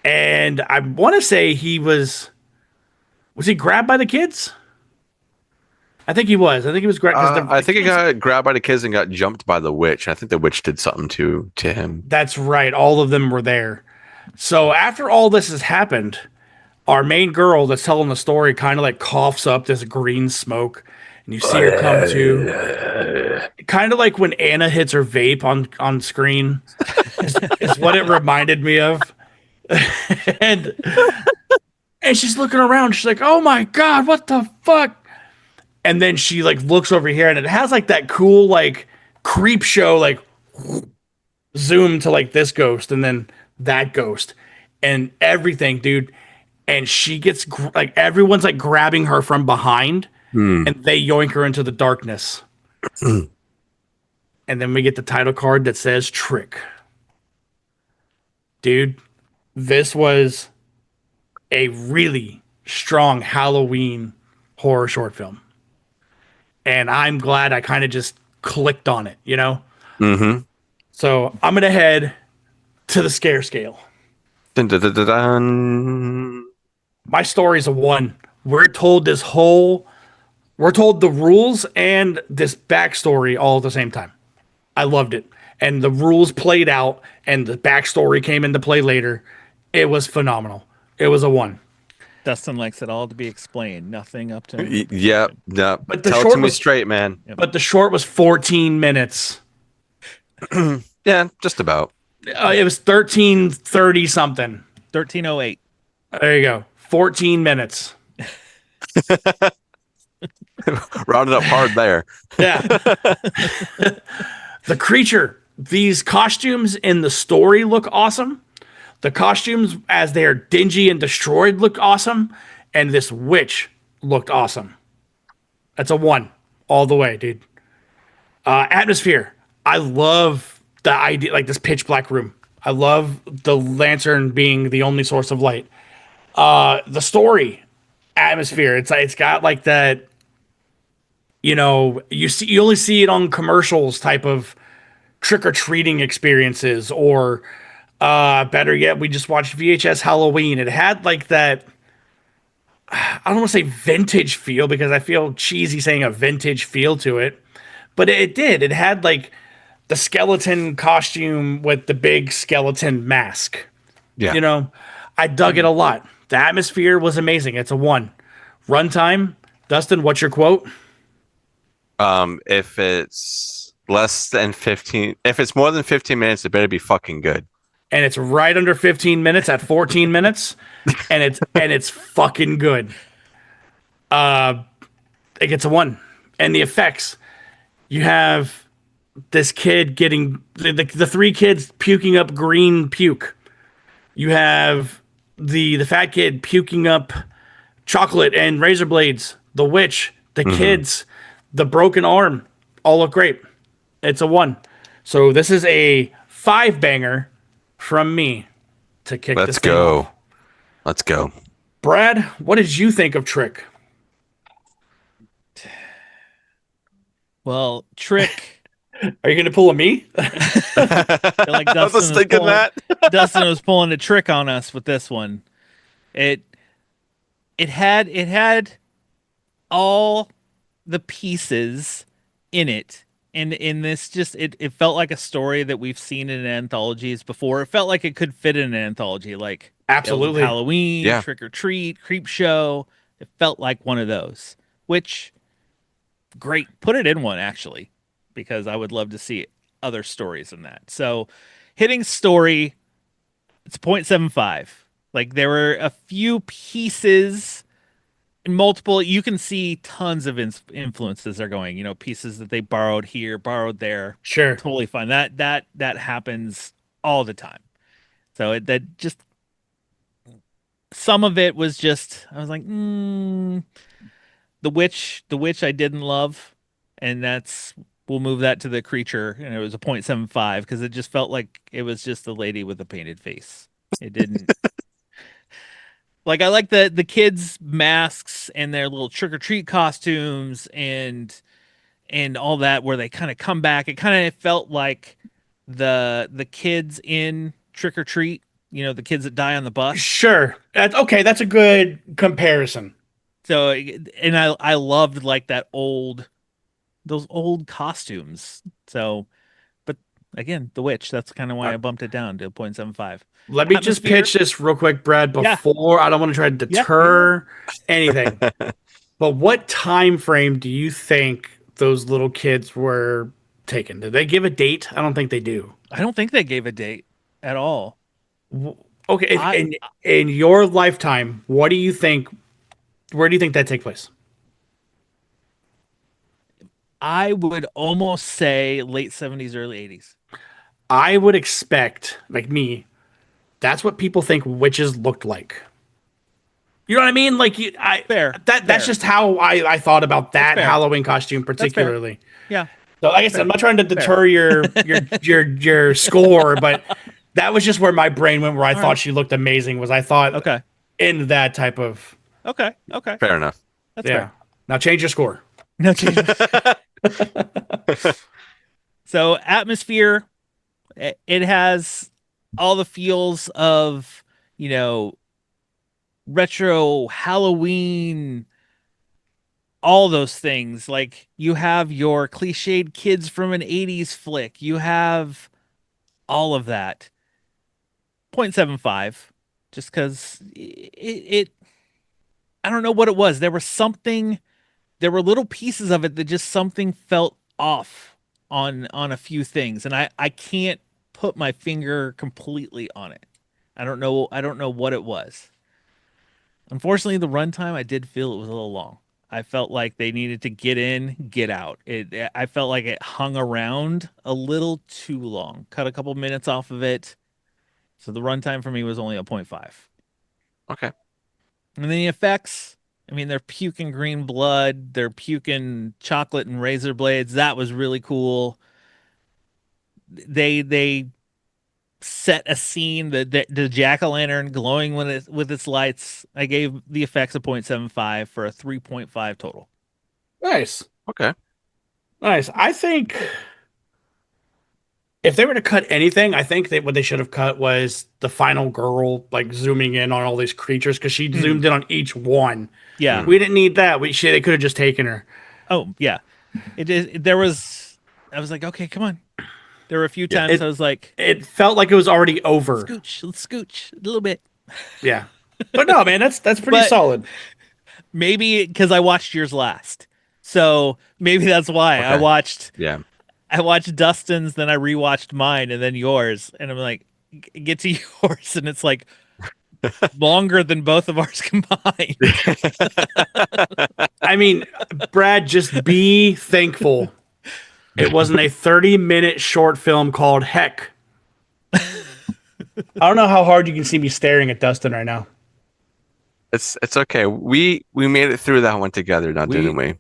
And I want to say he was he grabbed by the kids? I think he was. I think he was grabbed. I think he got grabbed by the kids and got jumped by the witch. I think the witch did something to him. That's right. All of them were there. So after all this has happened, our main girl that's telling the story kind of like coughs up this green smoke, and you see her come to. Kind of like when Anna hits her vape on screen is what it reminded me of. and she's looking around. She's like, oh my God, what the fuck? And then she like looks over here, and it has like that cool like creep show like zoom to like this ghost and then that ghost and everything, dude. And she gets like everyone's like grabbing her from behind, and they yoink her into the darkness. And then we get the title card that says "Trick." Dude, this was a really strong Halloween horror short film. And I'm glad I kind of just clicked on it, you know? Mm-hmm. So I'm going to head to the scare scale. Dun, dun, dun, dun, dun. My story's a 1. We're told the rules and this backstory all at the same time. I loved it. And the rules played out and the backstory came into play later. It was phenomenal. It was a 1. Dustin likes it all to be explained. Nothing up to him. Yeah. But the Tell it short to me was- straight, man. But the short was 14 minutes. Yeah, just about. It was 13:30 something. 1308. There you go. 14 minutes. Rounded up hard there. Yeah. The creature, these costumes in the story look awesome. The costumes as they are dingy and destroyed look awesome. And this witch looked awesome. That's a 1 all the way, dude. Atmosphere. I love the idea, like this pitch black room. I love the lantern being the only source of light. The story, atmosphere. It's got like that, you know, you only see it on commercials type of trick-or-treating experiences, or better yet, we just watched VHS Halloween. It had like that, I don't want to say vintage feel because I feel cheesy saying a vintage feel to it, but it did. It had like the skeleton costume with the big skeleton mask. Yeah. You know, I dug it a lot. The atmosphere was amazing. It's a 1. Runtime, Dustin, what's your quote? If it's less than 15, if it's more than 15 minutes, it better be fucking good. and it's right under 15 minutes at 14 minutes, and it's fucking good. It gets a 1. And the effects, you have this kid getting the 3 kids puking up green puke. You have the fat kid puking up chocolate and razor blades. The witch, the kids, the broken arm, all look great. It's a 1. So this is a 5 banger from me to kick this thing off. Let's go. Brad, what did you think of Trick? Well, Trick. Are you going to pull a me? Like I was just thinking that. Dustin was pulling a trick on us with this one. It had all the pieces in it. And in this, just it felt like a story that we've seen in anthologies before. It felt like it could fit in an anthology, like Absolutely. Halloween, Yeah. Trick or Treat, Creep Show. It felt like one of those. Which, great, put it in one actually, because I would love to see other stories in that. So, hitting story, it's 0.75. Like there were a few pieces. Multiple, you can see tons of influences are going, pieces that they borrowed here, borrowed there. Sure. Totally fine. That happens all the time. So that just, some of it was just, I was like, the witch I didn't love, and we'll move that to the creature, and it was a 0.75 because it just felt like it was just a lady with a painted face. It didn't. Like, I like the kids' masks and their little trick-or-treat costumes and all that, where they kind of come back. It kind of felt like the kids in Trick or Treat, the kids that die on the bus. Sure. Okay, that's a good comparison. So, and I loved like those old costumes. So, but again, the witch, that's kind of why I bumped it down to 0.75. Let me just pitch this real quick, Brad, before I don't want to try to deter anything. But what time frame do you think those little kids were taken? Did they give a date? I don't think they do. I don't think they gave a date at all. Okay, in your lifetime, what do you think? Where do you think that take place? I would almost say late 70s, early 80s. I would expect, like me, that's what people think witches looked like. You know what I mean? Like, Fair. That's just how I thought about that Halloween costume particularly. Yeah. So, like I said, I'm not trying to deter your score, but that was just where my brain went. Where I thought she looked amazing. Was I thought in that type of Okay. Fair enough. That's fair. Now change your score. No change. So atmosphere, it has all the feels of, retro Halloween, all those things. Like, you have your cliched kids from an 80s flick. You have all of that. 0.75, just because it I don't know what it was. There were little pieces of it that just something felt off on a few things. And I can't put my finger completely on it. I don't know what it was. Unfortunately, the runtime, I did feel it was a little long. I felt like they needed to get in, get out. I felt like it hung around a little too long. Cut a couple minutes off of it. So the runtime for me was only a 0.5. Okay. And then the effects, I mean, they're puking green blood. They're puking chocolate and razor blades. That was really cool. They set a scene, the jack-o'-lantern glowing with its lights. I gave the effects a 0.75 for a 3.5 total. Nice. Okay. Nice. I think if they were to cut anything, I think that what they should have cut was the final girl, like zooming in on all these creatures, because she zoomed in on each one. Yeah. We didn't need that. They could have just taken her. Oh, yeah. I was like, okay, come on. There were a few times I was like, it felt like it was already over. Let's scooch a little bit. Yeah. But no, man, that's pretty solid. Maybe because I watched yours last. So maybe that's why. Okay. I watched Dustin's, then I rewatched mine, and then yours. And I'm like, get to yours, and it's like longer than both of ours combined. I mean, Brad, just be thankful it wasn't a 30-minute short film called Heck. I don't know how hard you can see me staring at Dustin right now. It's okay. We made it through that one together, now, didn't we?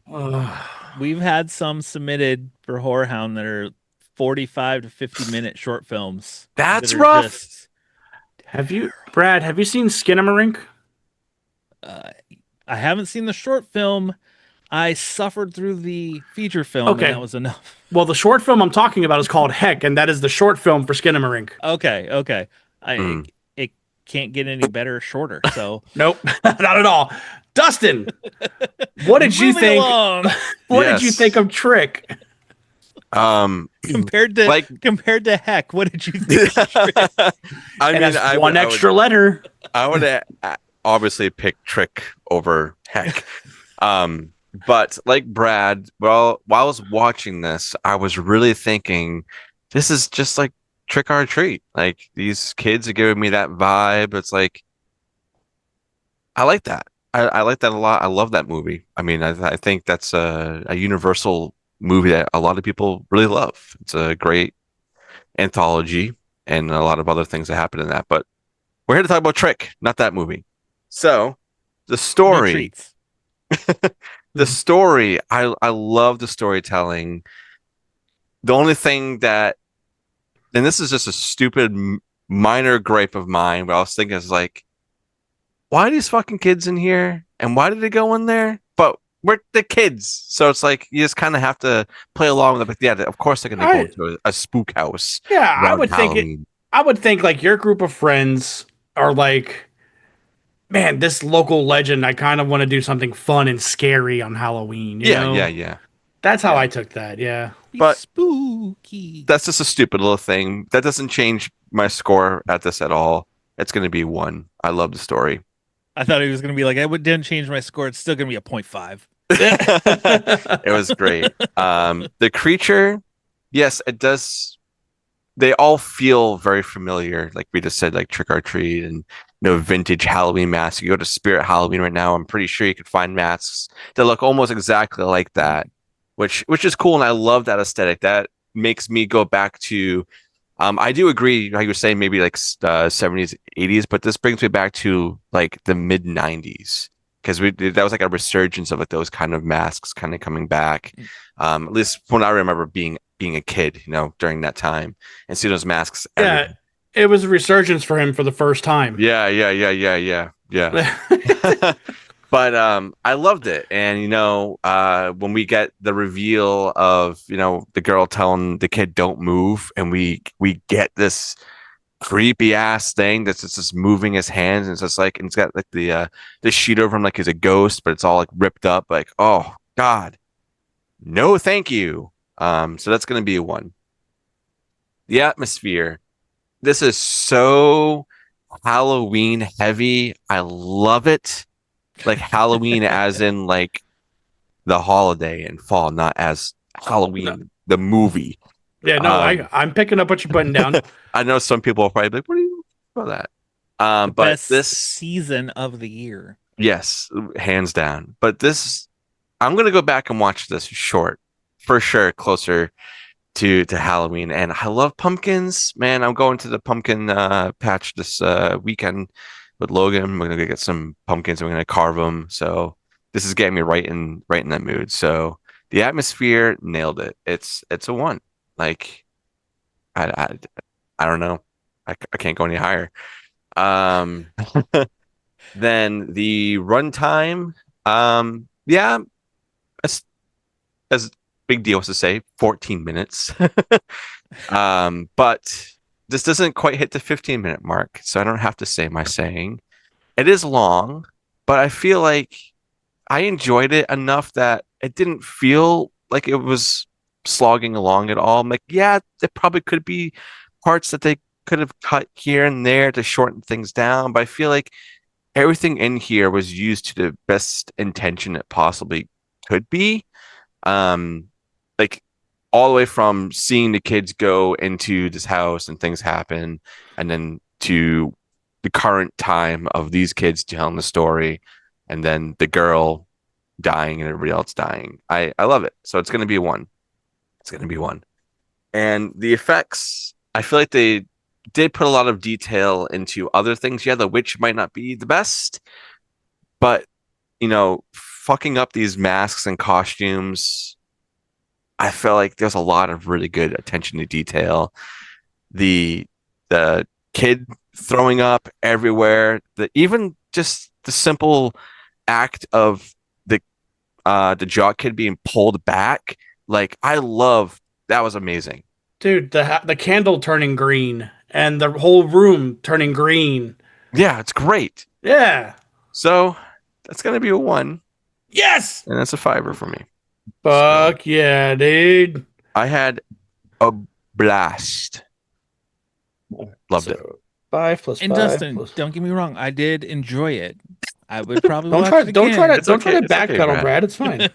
We've had some submitted for Horror Hound that are 45 to 50-minute short films. That's that are rough. just- Brad, have you seen Skinamarink? I haven't seen the short film. I suffered through the feature film, Okay. and that was enough. Well, the short film I'm talking about is called Heck, and that is the short film for Skinamarink. Okay. Mm. It can't get any better shorter. So Nope, not at all. Dustin, what did you moving think? along. What did you Yes. think of Trick? compared to Heck, what did you think? I It mean, has one extra letter. I would obviously pick Trick over Heck. But like Brad, well, while I was watching this, I was really thinking, this is just like Trick or Treat. Like, these kids are giving me that vibe. It's like, I like that. I like that a lot. I love that movie. I mean, I think that's a universal movie that a lot of people really love. It's a great anthology and a lot of other things that happen in that. But we're here to talk about Trick, not that movie. So the No story, treats. the story, I love the storytelling. The only thing that, and this is just a stupid minor gripe of mine, but I was thinking is like, why are these fucking kids in here? And why did they go in there? But we're the kids. So it's like, you just kind of have to play along with it. But yeah, of course they're going to go into a spook house. Yeah, I around would think it. Halloween. I would think like your group of friends are like, man, this local legend. I kind of want to do something fun and scary on Halloween. You know? Yeah. That's how Yeah. I took that. Yeah. Be But- spooky. That's just a stupid little thing. That doesn't change my score at this at all. It's going to be 1. I love the story. I thought it was going to be like, didn't change my score. It's still going to be a 0.5. It was great. The creature, yes, it does. They all feel very familiar, like we just said, like Trick or Treat and vintage Halloween masks. You go to Spirit Halloween right now, I'm pretty sure you could find masks that look almost exactly like that, which is cool, and I love that aesthetic. That makes me go back to. I do agree how you were saying maybe like 70s, 80s, but this brings me back to like the mid 90s, because that was like a resurgence of like those kind of masks kind of coming back. At least when I remember being a kid, during that time, and see those masks. Yeah, it was a resurgence for him for the first time. Yeah. But I loved it, and when we get the reveal of the girl telling the kid don't move, and we get this creepy ass thing that's just moving his hands, and it's just like, and it's got like the sheet over him like he's a ghost, but it's all like ripped up. Like, oh God, no, thank you. So that's gonna be a 1. The atmosphere. This is so Halloween heavy. I love it. Like Halloween as in like the holiday and fall, not as Halloween the movie. Yeah, no, I'm picking up what you're putting down. I know some people will probably be like, what do you think about that? But Best this season of the year. yes, hands down. But this, I'm gonna go back and watch this short for sure, closer to Halloween. And I love pumpkins, man. I'm going to the pumpkin patch this weekend with Logan. We're gonna get some pumpkins and we're gonna carve them. So this is getting me right in that mood. So the atmosphere, nailed it. It's a 1. Like, I don't know. I can't go any higher. Then the runtime, yeah, as big deal was to say 14 minutes. But this doesn't quite hit the 15-minute mark, so I don't have to say my saying. It is long, but I feel like I enjoyed it enough that it didn't feel like it was slogging along at all. I'm like, yeah, there probably could be parts that they could have cut here and there to shorten things down, but I feel like everything in here was used to the best intention it possibly could be. Like, all the way from seeing the kids go into this house and things happen, and then to the current time of these kids telling the story, and then the girl dying and everybody else dying. I love it. So it's going to be one. It's going to be one. And the effects, I feel like they did put a lot of detail into other things. Yeah, the witch might not be the best, but, you know, fucking up these masks and costumes, I feel like there's a lot of really good attention to detail. The kid throwing up everywhere, even just the simple act of the jock kid being pulled back, like I love that. Was amazing, Dude, the candle turning green and the whole room turning green. yeah, it's great. Yeah. So that's gonna be a 1, Yes. and that's a 5 for me. Fuck yeah, dude. I had a blast. Loved it. 5 plus And 5 Dustin, plus- don't get me wrong, I did enjoy it. I would probably Don't watch try. it Don't try to. again. It's Don't okay, try to it's okay, backpedal, Brad. Brad. It's fine.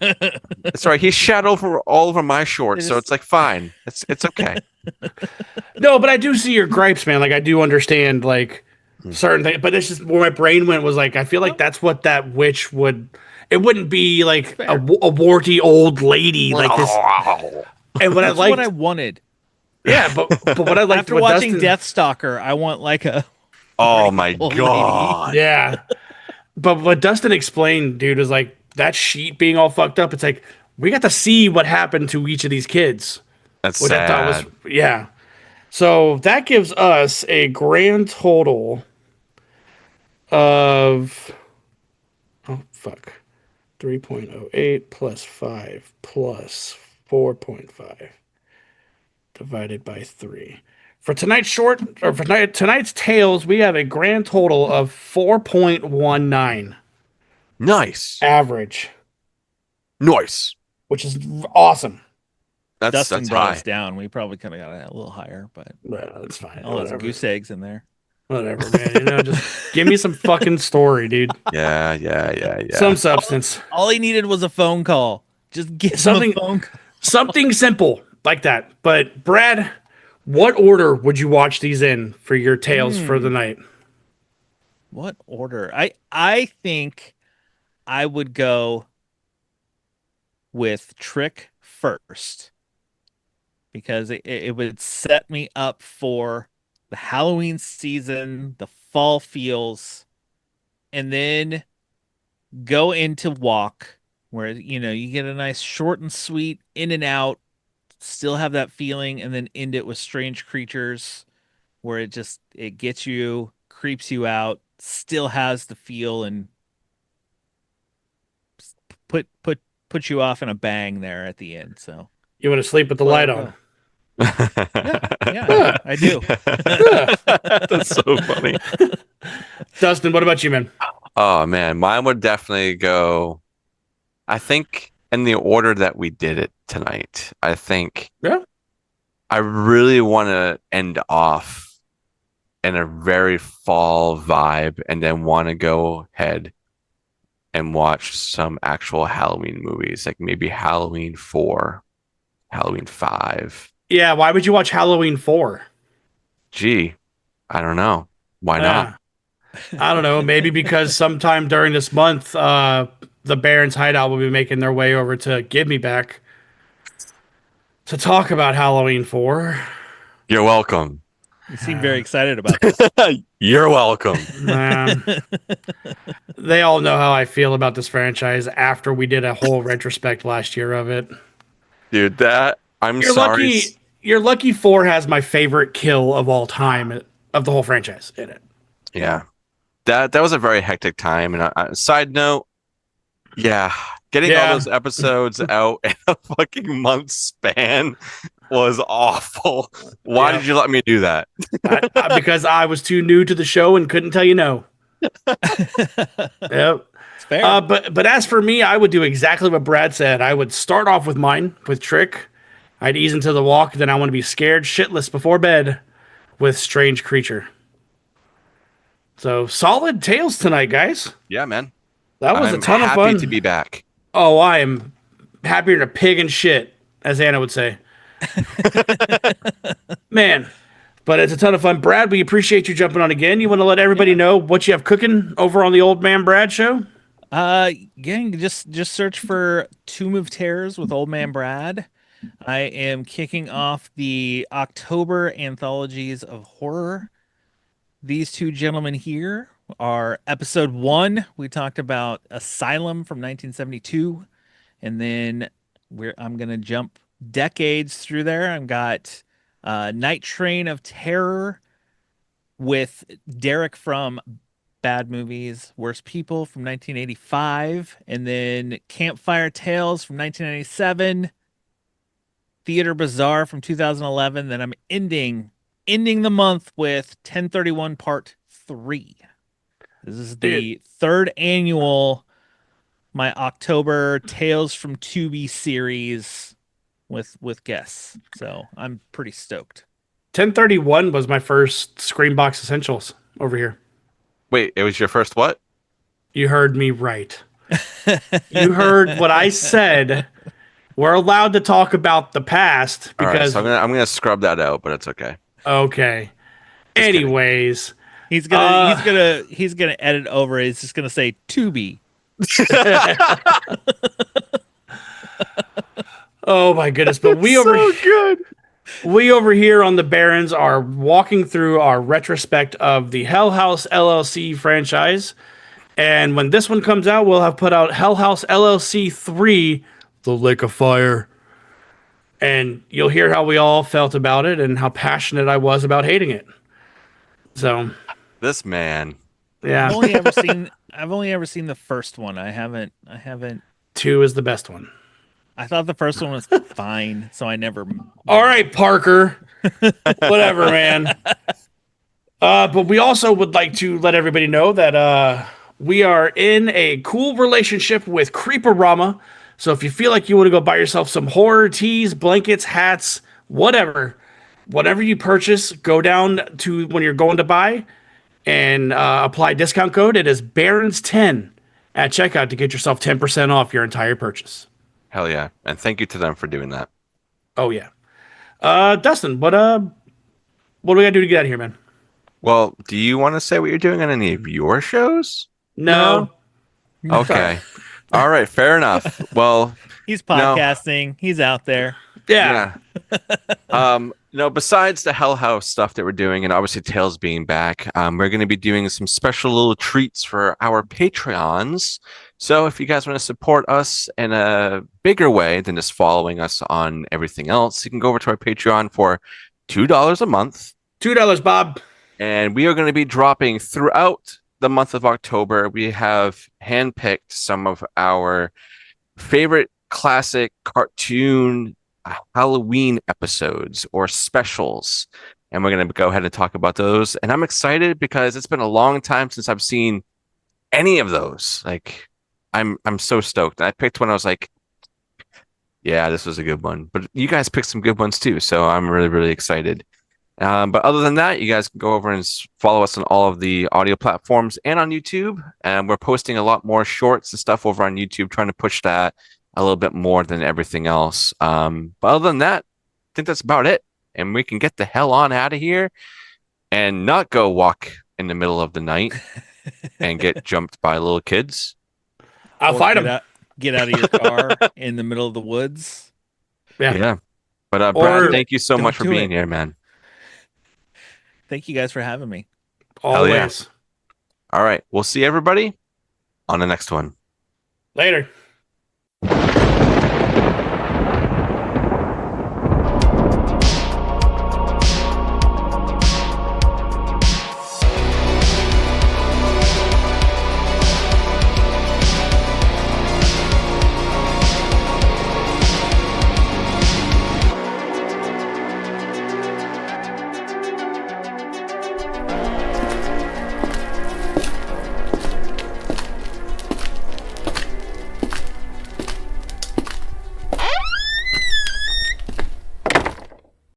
It's all right. He shat all over my shorts, so It is- it's like fine. It's okay. No, but I do see your gripes, man. Like I do understand like certain things, but it's just where my brain went was like I feel like that's what that witch would. It wouldn't be like Fair. a warty old lady like this. And what I That's like, what I wanted. yeah, but what I like After watching Dustin, Deathstalker, I want like a Oh my old god. yeah. But what Dustin explained, dude, is like that sheet being all fucked up. It's like we got to see what happened to each of these kids, That's which I thought sad. was yeah. So that gives us a grand total of 3.08 plus 5 plus 4.5 divided by 3. For tonight's tonight's tales, we have a grand total of 4.19 Nice. average, Nice. which is awesome. Dustin That's brought high. us down. We probably could have got it a little higher, but Well, that's fine. all those Whatever. goose eggs in there. Whatever, man. You know, just give me some fucking story, dude. Yeah. Some substance. All he needed was a phone call. Just get Something- him a phone call. Something simple like that. But Brad, what order would you watch these in for your tales for the night? What order? I think I would go with Trick first because it would set me up for the Halloween season, the fall feels, and then go into Walk where you get a nice short and sweet in and out, still have that feeling, and then end it with Strange Creatures where it gets you, creeps you out, still has the feel, and put you off in a bang there at the end. So You want to sleep with the light on? yeah, I do. That's so funny. Dustin, what about you, man? Oh man, mine would definitely go, I think, in the order that we did it tonight. I think Yeah. I really want to end off in a very fall vibe and then want to go ahead and watch some actual Halloween movies, like maybe Halloween 4, Halloween 5. Yeah, why would you watch Halloween 4? Gee, I don't know. Why not? I don't know. Maybe because sometime during this month, the Barrens Hideout will be making their way over to Give Me Back to talk about Halloween 4. You're welcome. You seem very excited about this. You're welcome. They all know how I feel about this franchise after we did a whole retrospect last year of it. Dude, I'm You're sorry. lucky. You're lucky 4 has my favorite kill of all time of the whole franchise in it. Yeah. That was a very hectic time. And side note, yeah, getting all those episodes out in a fucking month span was awful. Why did you let me do that? Because I was too new to the show and couldn't tell you no. Yep. It's fair. But as for me, I would do exactly what Brad said. I would start off with mine with Trick. I'd ease into the Walk. Then I want to be scared shitless before bed with Strange Creature. So solid tales tonight, guys. Yeah, man. That was I'm a ton of happy fun. to be back. Oh, I am happier than a pig in shit, as Anna would say. Man, but it's a ton of fun. Brad, we appreciate you jumping on again. You want to let everybody know what you have cooking over on the Old Man Brad show? Gang, just search for Tomb of Terrors with Old Man Brad. I am kicking off the October anthologies of horror. These two gentlemen here are episode 1. We talked about Asylum from 1972, and then I'm gonna jump decades through there. I've got Night Train of Terror with Derek from Bad Movies, Worst People from 1985, and then Campfire Tales from 1997, Theater Bazaar from 2011. Then I'm ending the month with 1031 Part 3. This is the third annual my October Tales from Tubi series with guests. So I'm pretty stoked. 1031 was my first Screambox Essentials over here. Wait, it was your first what? You heard me right. You heard what I said. We're allowed to talk about the past All right, because so I'm gonna scrub that out, but it's okay. okay. Just kidding. Anyways, He's gonna edit over it. He's just gonna say Tubi. oh my goodness! But we over here on the Barrens are walking through our retrospect of the Hell House LLC franchise, and when this one comes out, we'll have put out Hell House LLC 3, The Lake of Fire, and you'll hear how we all felt about it and how passionate I was about hating it. So, This man. yeah, I've only ever seen the first one. I haven't 2 is the best one. I thought the first one was fine, so I never. All right, Parker. Whatever, man. But we also would like to let everybody know that we are in a cool relationship with Creeperama. So if you feel like you want to go buy yourself some horror tees, blankets, hats, whatever you purchase, go down to when you're going to buy and apply discount code. It is Barrens10 at checkout to get yourself 10% off your entire purchase. Hell yeah. And thank you to them for doing that. Oh yeah. Dustin, what do we gotta do to get out of here, man? Well, do you want to say what you're doing on any of your shows? No. Okay. All right, fair enough. Well, He's podcasting. He's out there. Yeah. Besides the Hell House stuff that we're doing, and obviously Tales being back, we're going to be doing some special little treats for our Patreons. So if you guys want to support us in a bigger way than just following us on everything else, you can go over to our Patreon for $2 a month. $2, Bob. And we are going to be dropping throughout the month of October. We have handpicked some of our favorite classic cartoon Halloween episodes or specials, and we're going to go ahead and talk about those. And I'm excited because it's been a long time since I've seen any of those. Like, I'm so stoked. And I picked one. I was like, yeah, this was a good one. But you guys picked some good ones too, so I'm really, really excited. But other than that, you guys can go over and follow us on all of the audio platforms and on YouTube. And we're posting a lot more shorts and stuff over on YouTube, trying to push that a little bit more than everything else. But other than that, I think that's about it. And we can get the hell on out of here and not go walk in the middle of the night and get jumped by little kids. I'll fight him. Get out of your car in the middle of the woods. Yeah. But Brad, thank you so much for being here, man. Thank you guys for having me. Always. Yeah. All right. We'll see everybody on the next one. Later.